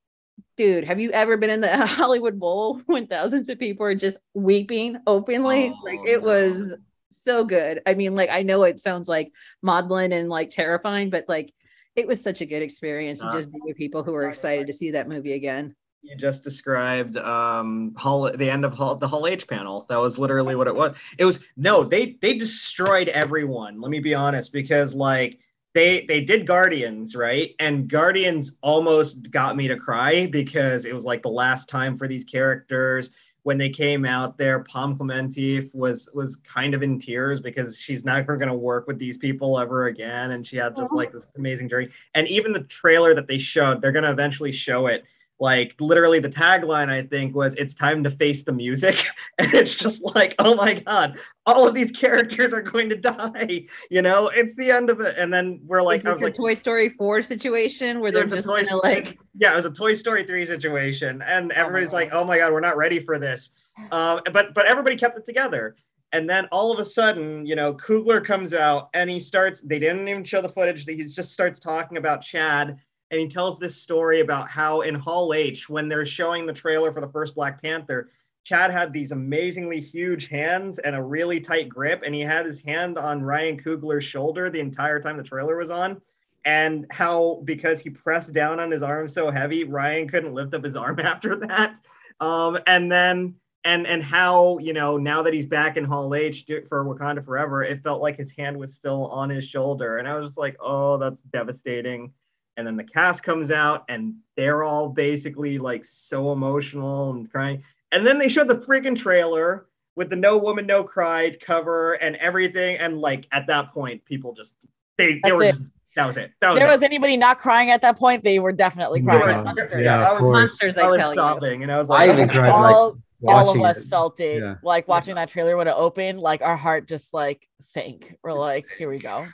dude, have you ever been in the Hollywood Bowl when thousands of people are just weeping openly? It was so good. I mean, like, I know it sounds like maudlin and like terrifying, but like it was such a good experience to just be with people who were excited to see that movie again. You just described the end of the Hall H panel. That was literally what it was. It was they destroyed everyone. Let me be honest, because like they did Guardians, right? And Guardians almost got me to cry because it was like the last time for these characters. When they came out there, Pom Clemente was kind of in tears because she's never going to work with these people ever again. And she had just like this amazing journey. And even the trailer that they showed, they're going to eventually show it. Like literally the tagline, I think, was "It's time to face the music." And it's just like, oh my God, all of these characters are going to die. You know, it's the end of it. And then we're like, I was like, Toy Story 4 situation where they're just kind of like, yeah, it was a Toy Story 3 situation. And everybody's like, oh my God, we're not ready for this. But everybody kept it together. And then all of a sudden, you know, Coogler comes out and they didn't even show the footage. He just starts talking about Chad. And he tells this story about how in Hall H, when they're showing the trailer for the first Black Panther, Chad had these amazingly huge hands and a really tight grip. And he had his hand on Ryan Coogler's shoulder the entire time the trailer was on. And how, because he pressed down on his arm so heavy, Ryan couldn't lift up his arm after that. And how, you know, now that he's back in Hall H for Wakanda Forever, it felt like his hand was still on his shoulder. And I was just like, oh, that's devastating. And then the cast comes out and they're all basically like so emotional and crying. And then they showed the freaking trailer with the No Woman, No Cry cover and everything. And like at that point, people just, that was it. There was anybody not crying at that point, they were definitely crying. I was sobbing and I was like, I even cried. All of us felt it. Yeah. Like watching that trailer when it opened, like our heart just like sank. We're like, here we go.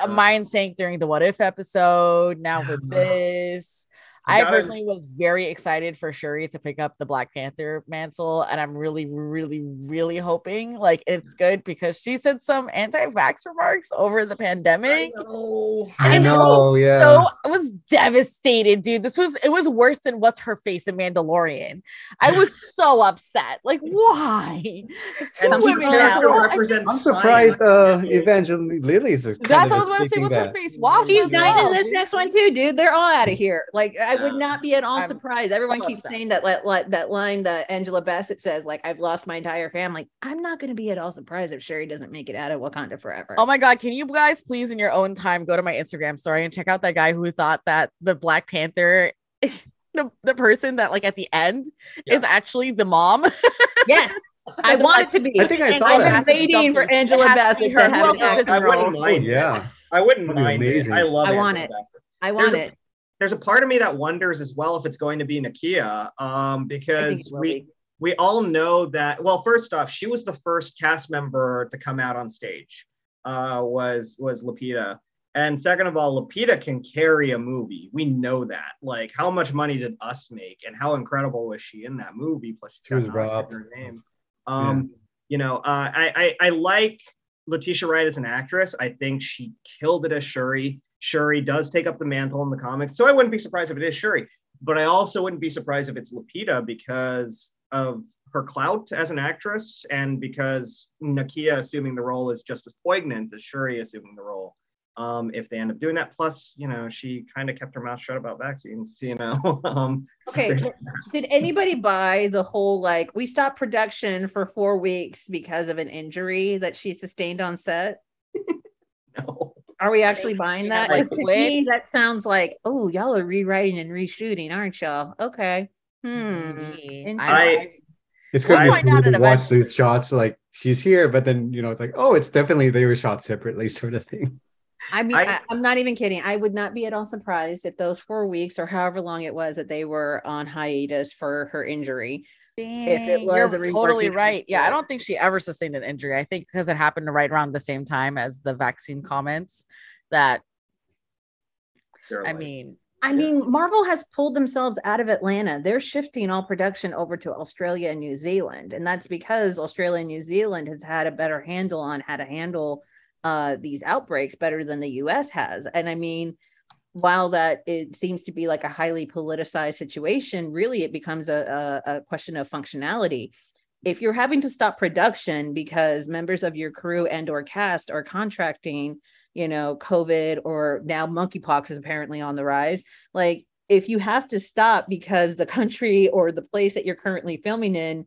Mine sank during the What If episode. Now with this, I personally was very excited for Shuri to pick up the Black Panther mantle, and I'm really, really, really hoping like it's good because she said some anti-vax remarks over the pandemic. I know, yeah. So I was devastated, dude. It was worse than What's Her Face in Mandalorian. I was so upset. Like, why? I'm surprised Evangeline Lilly's. That's what I was going to say. What's Her Face? Wow, she's dying in this next one too, dude. They're all out of here. Like, I would not be at all I'm surprised. Everyone so keeps upset. saying that that line that Angela Bassett says, like, I've lost my entire family. I'm not going to be at all surprised if Shuri doesn't make it out of Wakanda forever. Oh my God, can you guys please in your own time go to my Instagram story and check out that guy who thought that the Black Panther, the person that like at the end is actually the mom? Yes. I want it to be. I think I saw I've that. been waiting for Angela Bassett to her. have Who else an is acting this role. wouldn't mind it. Yeah. I wouldn't That'd be mind it. amazing. I love I want Angela it. Bassett. I want it. There's a part of me that wonders as well if it's going to be Nakia, because we all know that. Well, first off, she was the first cast member to come out on stage. Was Lupita, and second of all, Lupita can carry a movie. We know that. Like, how much money did Us make, and how incredible was she in that movie? Plus, she's got an Oscar in her name. You know, I like Letitia Wright as an actress. I think she killed it as Shuri. Shuri does take up the mantle in the comics, so I wouldn't be surprised if it is Shuri. But I also wouldn't be surprised if it's Lupita because of her clout as an actress, and because Nakia assuming the role is just as poignant as Shuri assuming the role. If they end up doing that, plus, you know, she kind of kept her mouth shut about vaccines, you know. Okay, did anybody buy the whole, like, we stopped production for 4 weeks because of an injury that she sustained on set? No. Are we actually buying that? Like, To me, that sounds like, oh, y'all are rewriting and reshooting, aren't y'all? Okay. It's good We'll find out to watch eventually. these shots like she's here, but then, you know, it's like, oh, it's definitely they were shot separately, sort of thing. I mean, I'm not even kidding. I would not be at all surprised if those 4 weeks or however long it was that they were on hiatus for her injury. If it was You're totally right. Yeah, I don't think she ever sustained an injury. I think because it happened right around the same time as the vaccine comments that, I mean, Marvel has pulled themselves out of Atlanta. They're shifting all production over to Australia and New Zealand. And that's because Australia and New Zealand has had a better handle on how to handle these outbreaks better than the US has. And I mean, while that it seems to be like a highly politicized situation, really it becomes a question of functionality. If you're having to stop production because members of your crew and or cast are contracting, you know, COVID, or now monkeypox is apparently on the rise. Like, if you have to stop because the country or the place that you're currently filming in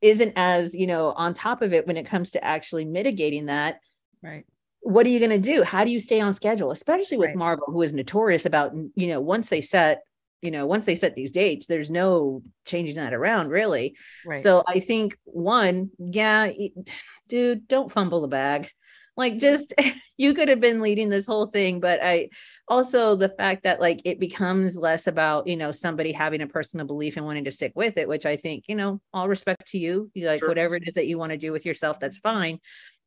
isn't as, you know, on top of it when it comes to actually mitigating that, right? What are you going to do? How do you stay on schedule, especially with Marvel, who is notorious about, you know, once they set these dates, there's no changing that around, really. Right. So I think dude, don't fumble the bag. Like, just, you could have been leading this whole thing, but I also, the fact that like it becomes less about, you know, somebody having a personal belief and wanting to stick with it, which I think, you know, all respect to you, like whatever it is that you want to do with yourself, that's fine.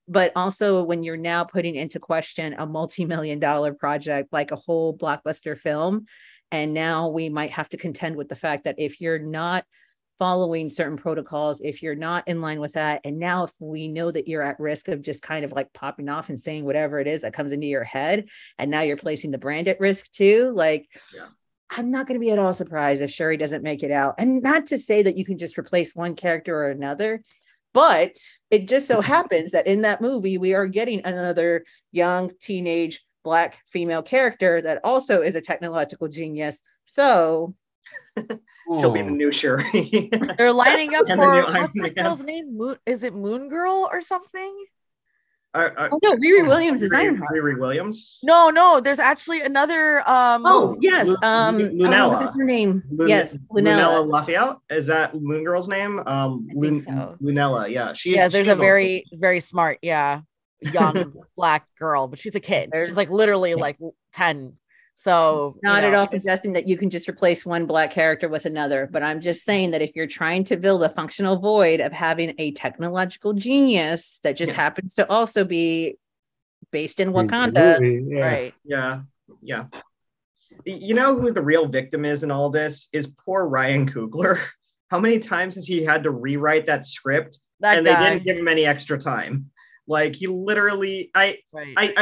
But also when you're now putting into question a multi-million-dollar project, like a whole blockbuster film, and now we might have to contend with the fact that if you're not following certain protocols, if you're not in line with that, and now if we know that you're at risk of just kind of like popping off and saying whatever it is that comes into your head, and now you're placing the brand at risk too, like, I'm not going to be at all surprised if Shuri doesn't make it out. And not to say that you can just replace one character or another, but it just so happens that in that movie, we are getting another young teenage Black female character that also is a technological genius. So she'll be the new Shuri. They're lining up And for, the new what's the Iron Man. girl's name? Is it Moon Girl or something? no, Riri Williams is Ironheart. Riri Williams? No, there's actually another yes. Lunella. What is her name? Yes, Lunella Lafayette. Is that Moon Girl's name? I think so. Lunella, yeah. There's a very, very smart, young Black girl, but she's a kid. She's like literally like 10. So not at all suggesting that you can just replace one Black character with another, but I'm just saying that if you're trying to fill the functional void of having a technological genius that just happens to also be based in Wakanda, right? Yeah. You know who the real victim is in all this? Is poor Ryan Coogler. How many times has he had to rewrite that script and they didn't give him any extra time? Like, he literally, I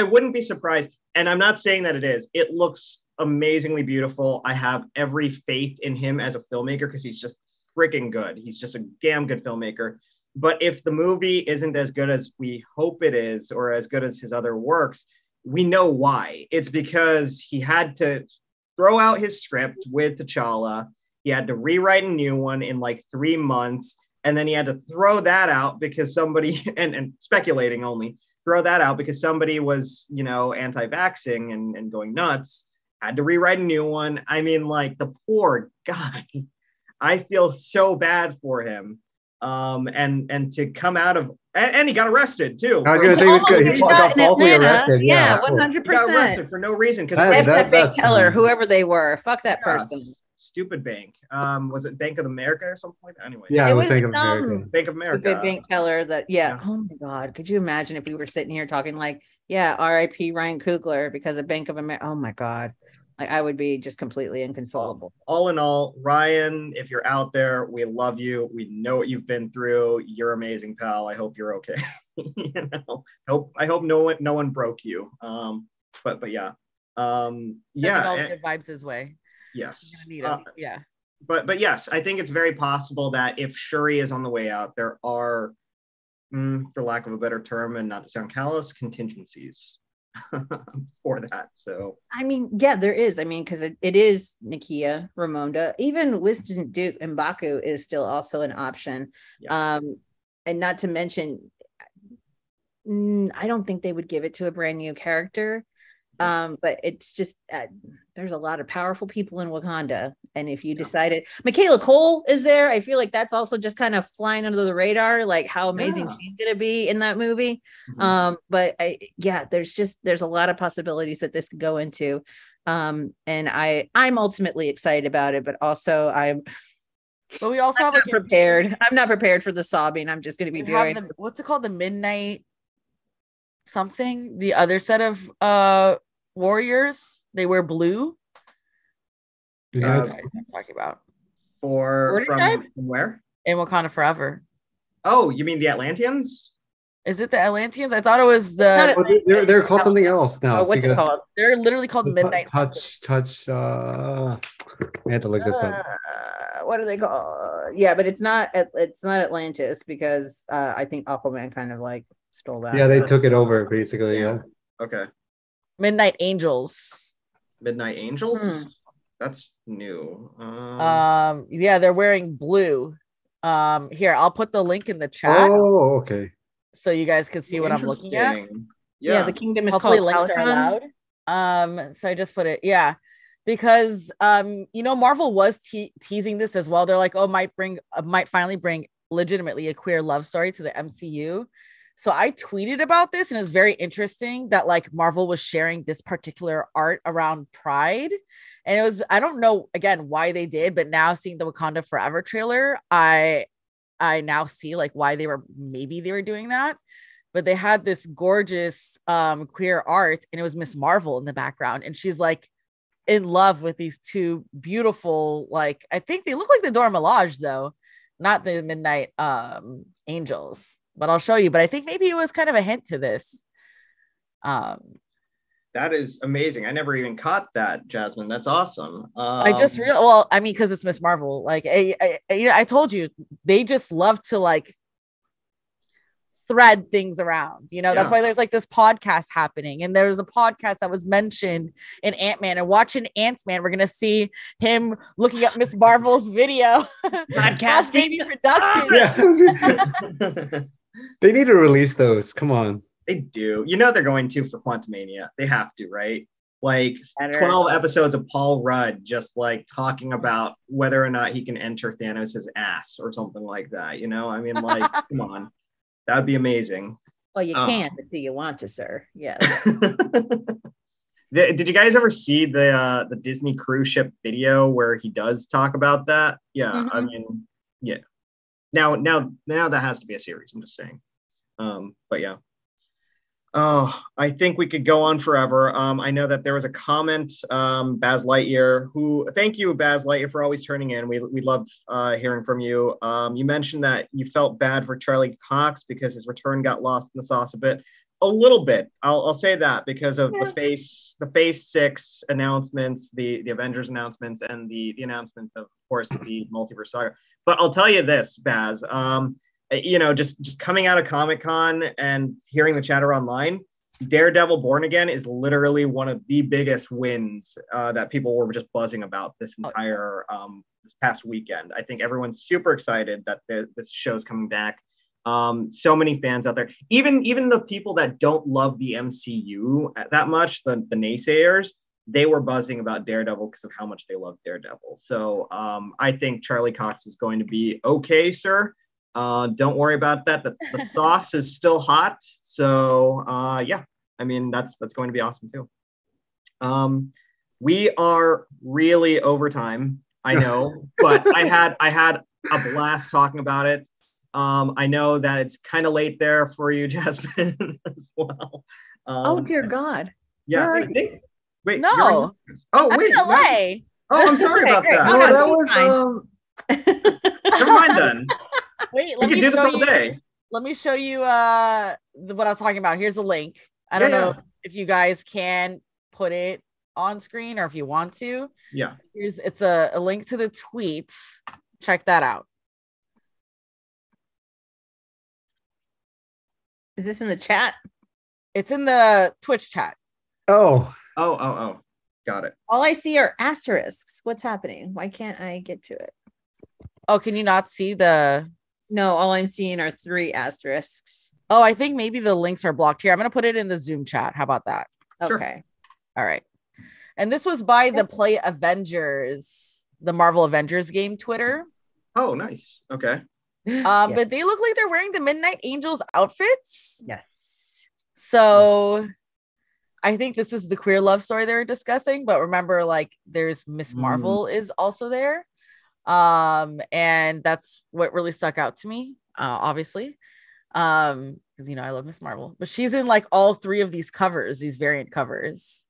wouldn't be surprised. And I'm not saying that it is. It looks amazingly beautiful. I have every faith in him as a filmmaker because he's just freaking good. He's just a damn good filmmaker. But if the movie isn't as good as we hope it is, or as good as his other works, we know why. It's because he had to throw out his script with T'Challa. He had to rewrite a new one in like 3 months. And then he had to throw that out because somebody, and speculating only, throw that out because somebody was, anti-vaxxing and going nuts, had to rewrite a new one. I mean, like, the poor guy, I feel so bad for him. And to come out of, and he got arrested too. I was going to say he was good. He got falsely arrested. Yeah, 100%. He got arrested for no reason. Because that bank teller, whoever they were, fuck that person. Stupid bank. Was it Bank of America or something like that? Anyway. Yeah, it was Bank of America. Bank of America. Stupid bank teller that, Oh my God. Could you imagine if we were sitting here talking like, RIP Ryan Coogler because of Bank of America? Oh my God. Like, I would be just completely inconsolable. All in all, Ryan, if you're out there, we love you. We know what you've been through. You're amazing, pal. I hope you're okay. I hope no one broke you. But yeah. All good vibes his way. Yes. Yeah. But yes, I think it's very possible that if Shuri is on the way out, there are, for lack of a better term, and not to sound callous, contingencies for that. So I mean, there is. I mean, because it is Nakia, Ramonda, even Winston Duke and Baku is still also an option. Yeah. And not to mention, I don't think they would give it to a brand new character. But it's just there's a lot of powerful people in Wakanda, and if you decided Michaela Cole is there, I feel like that's also just kind of flying under the radar, like how amazing she's gonna be in that movie. But there's a lot of possibilities that this could go into, and I'm ultimately excited about it, but also But we also I'm prepared. I'm not prepared for the sobbing. I'm just gonna be doing what's it called, the Midnight something, the other set of warriors, they wear blue. That's what I'm talking about. From where? In Wakanda Forever. Oh, you mean the Atlanteans? Is it the Atlanteans? I thought it was the. They're called something else now. What's it called? They're literally called Midnight. Touch. I had to look this up. What are they called? Yeah, but it's not Atlantis because I think Aquaman kind of like stole that. Yeah, they took it over basically. Yeah. Okay. Midnight Angels. Midnight Angels? That's new. Yeah, they're wearing blue. Here, I'll put the link in the chat. Oh, okay. So you guys can see what I'm looking at. Yeah, the kingdom is hopefully called links Paladin. are allowed. So I just put it, because Marvel was teasing this as well. They're like, might finally bring legitimately a queer love story to the MCU. So I tweeted about this, and it's very interesting that like Marvel was sharing this particular art around Pride. And it was, I don't know again why they did, but now seeing the Wakanda Forever trailer, I now see like why they were doing that. But they had this gorgeous queer art, and it was Miss Marvel in the background, and she's like in love with these two beautiful, like I think they look like the Dora Milaje though, not the Midnight Angels. But I'll show you. But I think maybe it was kind of a hint to this. That is amazing. I never even caught that, Jasmine. That's awesome. I just because it's Miss Marvel. Like I told you, they just love to like thread things around. That's why there's like this podcast happening. And there's a podcast that was mentioned in Ant-Man, and watching Ant-Man, we're gonna see him looking up Miss Marvel's video. Podcast baby production. They need to release those. Come on. They do. They're going to for Quantumania. They have to, right? Like 12 episodes of Paul Rudd just like talking about whether or not he can enter Thanos' ass or something like that. I mean, like, come on. That would be amazing. Well, you can, but do you want to, sir? Yes. Did you guys ever see the Disney cruise ship video where he does talk about that? Yeah, I mean, yeah. Now that has to be a series. I'm just saying. But yeah. Oh, I think we could go on forever. I know that there was a comment, Baz Lightyear, thank you, Baz Lightyear, for always turning in. We love hearing from you. You mentioned that you felt bad for Charlie Cox because his return got lost in the sauce a bit. A little bit. I'll say that because of the Phase 6 announcements, the Avengers announcements, and the announcement of course, the multiverse saga. But I'll tell you this, Baz, just coming out of Comic-Con and hearing the chatter online, Daredevil Born Again is literally one of the biggest wins that people were just buzzing about this entire this past weekend. I think everyone's super excited that this show's coming back. So many fans out there, even the people that don't love the MCU that much, the naysayers, they were buzzing about Daredevil because of how much they love Daredevil. So I think Charlie Cox is going to be okay, sir. Don't worry about that. The sauce is still hot. So yeah, I mean, that's going to be awesome too. We are really over time, I know, but I had a blast talking about it. I know that it's kind of late there for you, Jasmin, as well. Oh dear God. Yeah. I think, wait. No. Oh, I'm wait. in LA. Oh, I'm sorry about great. that. No, that was Never mind then. Wait, We let could me do this show all you. day. Let me show you what I was talking about. Here's a link. I don't know if you guys can put it on screen or if you want to. Yeah. It's a link to the tweets. Check that out. Is this in the chat? It's in the Twitch chat. Oh, Got it. All I see are asterisks. What's happening? Why can't I get to it? Oh, can you not see the? No, all I'm seeing are 3 asterisks. Oh, I think maybe the links are blocked here. I'm going to put it in the Zoom chat. How about that? Sure. Okay. All right. And this was by the Play Avengers, the Marvel Avengers game Twitter. Oh, nice. Okay. But they look like they're wearing the Midnight Angels outfits. Yes. So I think this is the queer love story they were discussing. But remember, like, there's Miss Marvel is also there. And that's what really stuck out to me, obviously. Because I love Miss Marvel. But she's in like all 3 of these covers, these variant covers.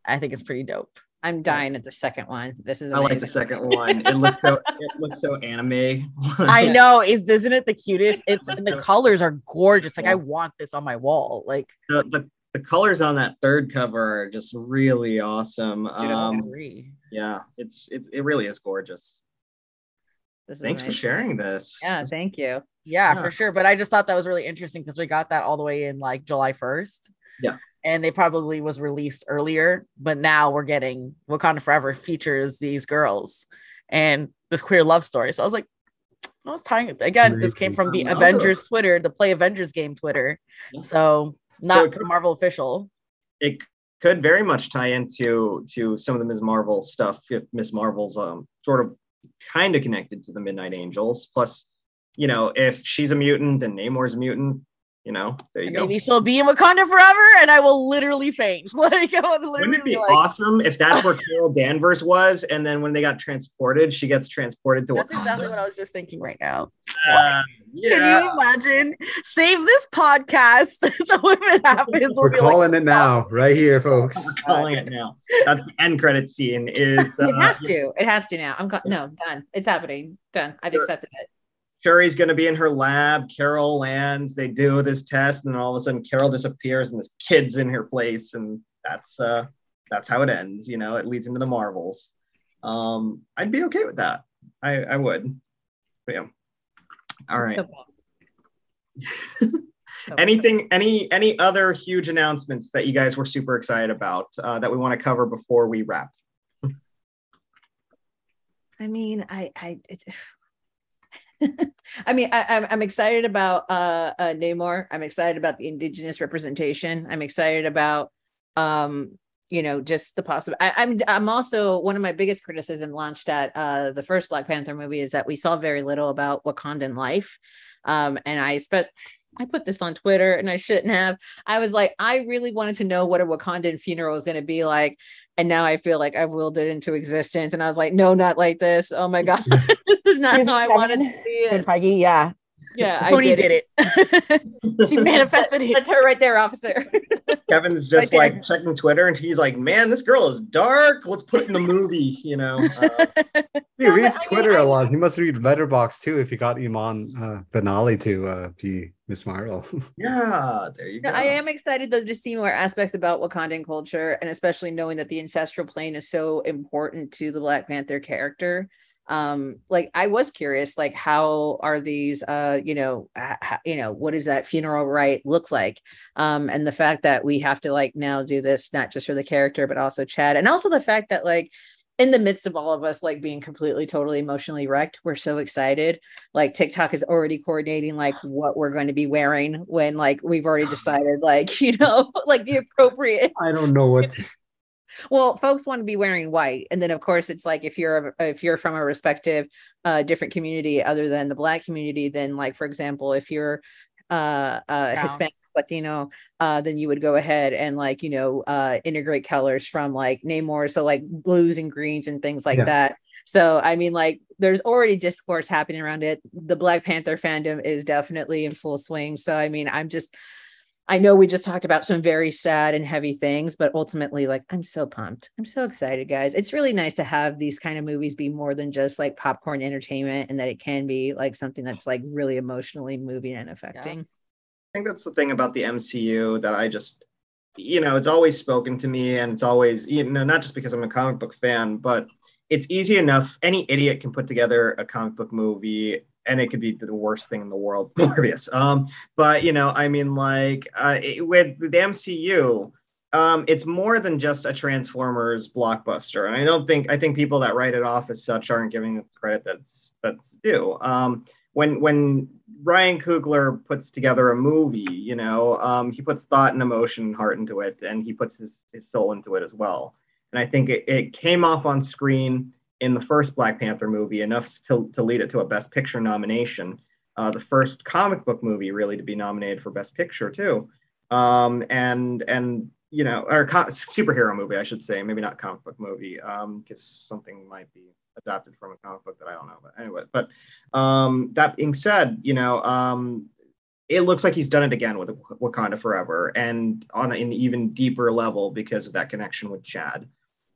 I think it's pretty dope. I'm dying at the second one. This is I like the second one. It looks so anime. I know. Isn't it the cutest? The colors are gorgeous. Like, I want this on my wall. Like the colors on that third cover are just really awesome. Yeah, it really is gorgeous. Thanks for sharing this. Yeah, thank you. Yeah, for sure. But I just thought that was really interesting because we got that all the way in like July 1st. Yeah. And they probably was released earlier, but now we're getting Wakanda Forever features these girls and this queer love story. So I was like, I was tying it again. This came from the Avengers Twitter, the Play Avengers game Twitter. Yeah. So not Marvel official. It could very much tie into some of the Ms. Marvel stuff. If Ms. Marvel's sort of kind of connected to the Midnight Angels. Plus, if she's a mutant and Namor's a mutant, there you go. Maybe she'll be in Wakanda forever and I will literally faint. Like, I would literally Wouldn't it be awesome if that's where Carol Danvers was, and then when they got transported, she gets transported to Wakanda? That's exactly what I was just thinking right now. Yeah. Can you imagine? Save this podcast so if it happens, we're calling it now, right here, folks. We're calling it now. That's the end credit scene. Is it has to. It has to now. Done. It's happening. Done. I've accepted it. Shuri's going to be in her lab. Carol lands. They do this test, and then all of a sudden, Carol disappears, and this kid's in her place, and that's how it ends. It leads into the Marvels. I'd be okay with that. I would. But yeah. All right. Any other huge announcements that you guys were super excited about that we want to cover before we wrap? I mean, I'm excited about Namor. I'm excited about the indigenous representation. I'm excited about just the possible. I'm also, one of my biggest criticism launched at the first Black Panther movie is that we saw very little about Wakandan life. And I put this on Twitter and I shouldn't have. I was like, I really wanted to know what a Wakandan funeral is going to be like. And now I feel like I willed it into existence. And I was like, no, not like this. Oh my God. This is not how I wanted to see it. Feige, yeah. Yeah, Toni did it. She manifested it. That's her right there, officer. Kevin's just like checking Twitter and he's like, man, this girl is dark. Let's put it in the movie, He reads Twitter a lot. He must read Letterboxd too if he got Iman Benali to be Miss Marvel. Yeah, there you go. I am excited though to see more aspects about Wakandan culture, and especially knowing that the ancestral plane is so important to the Black Panther character. like I was curious, like how are these what does that funeral rite look like? And the fact that we have to like now do this not just for the character but also Chad, and also the fact that like in the midst of all of us like being completely totally emotionally wrecked, we're so excited. Like TikTok is already coordinating like what we're going to be wearing when like we've already decided like like the appropriate. I don't know what. Well, folks want to be wearing white, and then of course it's like if you're from a respective different community other than the Black community, then like for example if you're Hispanic, Latino, then you would go ahead and like integrate colors from like Namor, so like blues and greens and things like that. So I mean, like there's already discourse happening around it. The Black Panther fandom is definitely in full swing. So I mean, I know we just talked about some very sad and heavy things, but ultimately, like, I'm so pumped. I'm so excited, guys. It's really nice to have these kind of movies be more than just like popcorn entertainment, and that it can be like something that's like really emotionally moving and affecting. I think that's the thing about the MCU that I just, it's always spoken to me, and it's always, not just because I'm a comic book fan, but it's easy enough. Any idiot can put together a comic book movie, and it could be the worst thing in the world, Morbius. But I mean, like with the MCU, it's more than just a Transformers blockbuster, and I think people that write it off as such aren't giving it the credit that's due. When Ryan Coogler puts together a movie, he puts thought and emotion and heart into it, and he puts his soul into it as well. And I think it came off on screen in the first Black Panther movie enough to lead it to a Best Picture nomination. The first comic book movie really to be nominated for Best Picture too. Or superhero movie, I should say, maybe not comic book movie, because something might be adapted from a comic book that I don't know. But anyway, that being said, it looks like he's done it again with Wakanda Forever, and on an even deeper level because of that connection with Chad.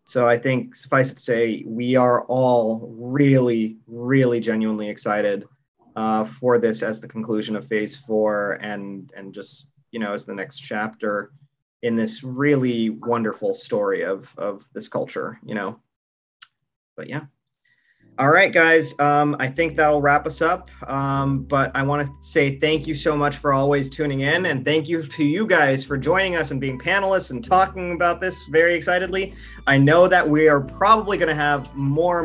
So I think suffice it to say, we are all really, really genuinely excited for this as the conclusion of Phase 4 and just, as the next chapter in this really wonderful story of this culture, But yeah. All right, guys. I think that'll wrap us up. But I want to say thank you so much for always tuning in, and thank you to you guys for joining us and being panelists and talking about this very excitedly. I know that we are probably going to have more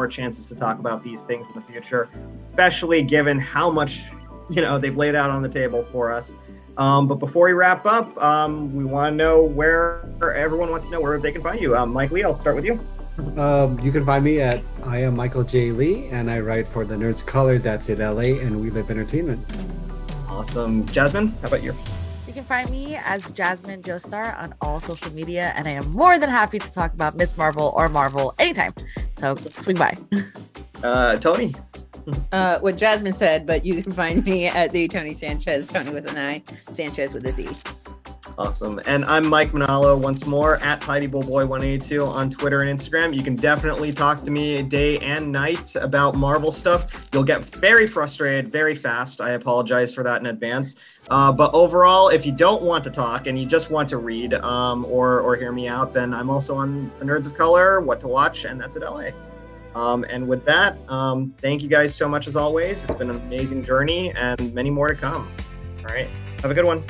chances to talk about these things in the future, especially given how much they've laid out on the table for us. But before we wrap up, we want to know where everyone wants to know where they can find you. Mike Lee, I'll start with you. You can find me at I am Michael J. Lee, and I write for the Nerds Color, That's It LA, and We Live Entertainment. Awesome. Jasmin, how about you? You can find me as Jasmin Joestar on all social media, and I am more than happy to talk about Miss Marvel or Marvel anytime. So swing by. Toni? What Jasmin said, but you can find me at the Toni Sanchez, Toni with an I, Sanchez with a Z. Awesome. And I'm Mike Manalo once more at HeidiBullBoy182 on Twitter and Instagram. You can definitely talk to me day and night about Marvel stuff. You'll get very frustrated very fast. I apologize for that in advance. But overall, if you don't want to talk and you just want to read or hear me out, then I'm also on the Nerds of Color, What to Watch, and That's It LA. And with that, thank you guys so much as always. It's been an amazing journey and many more to come. All right. Have a good one.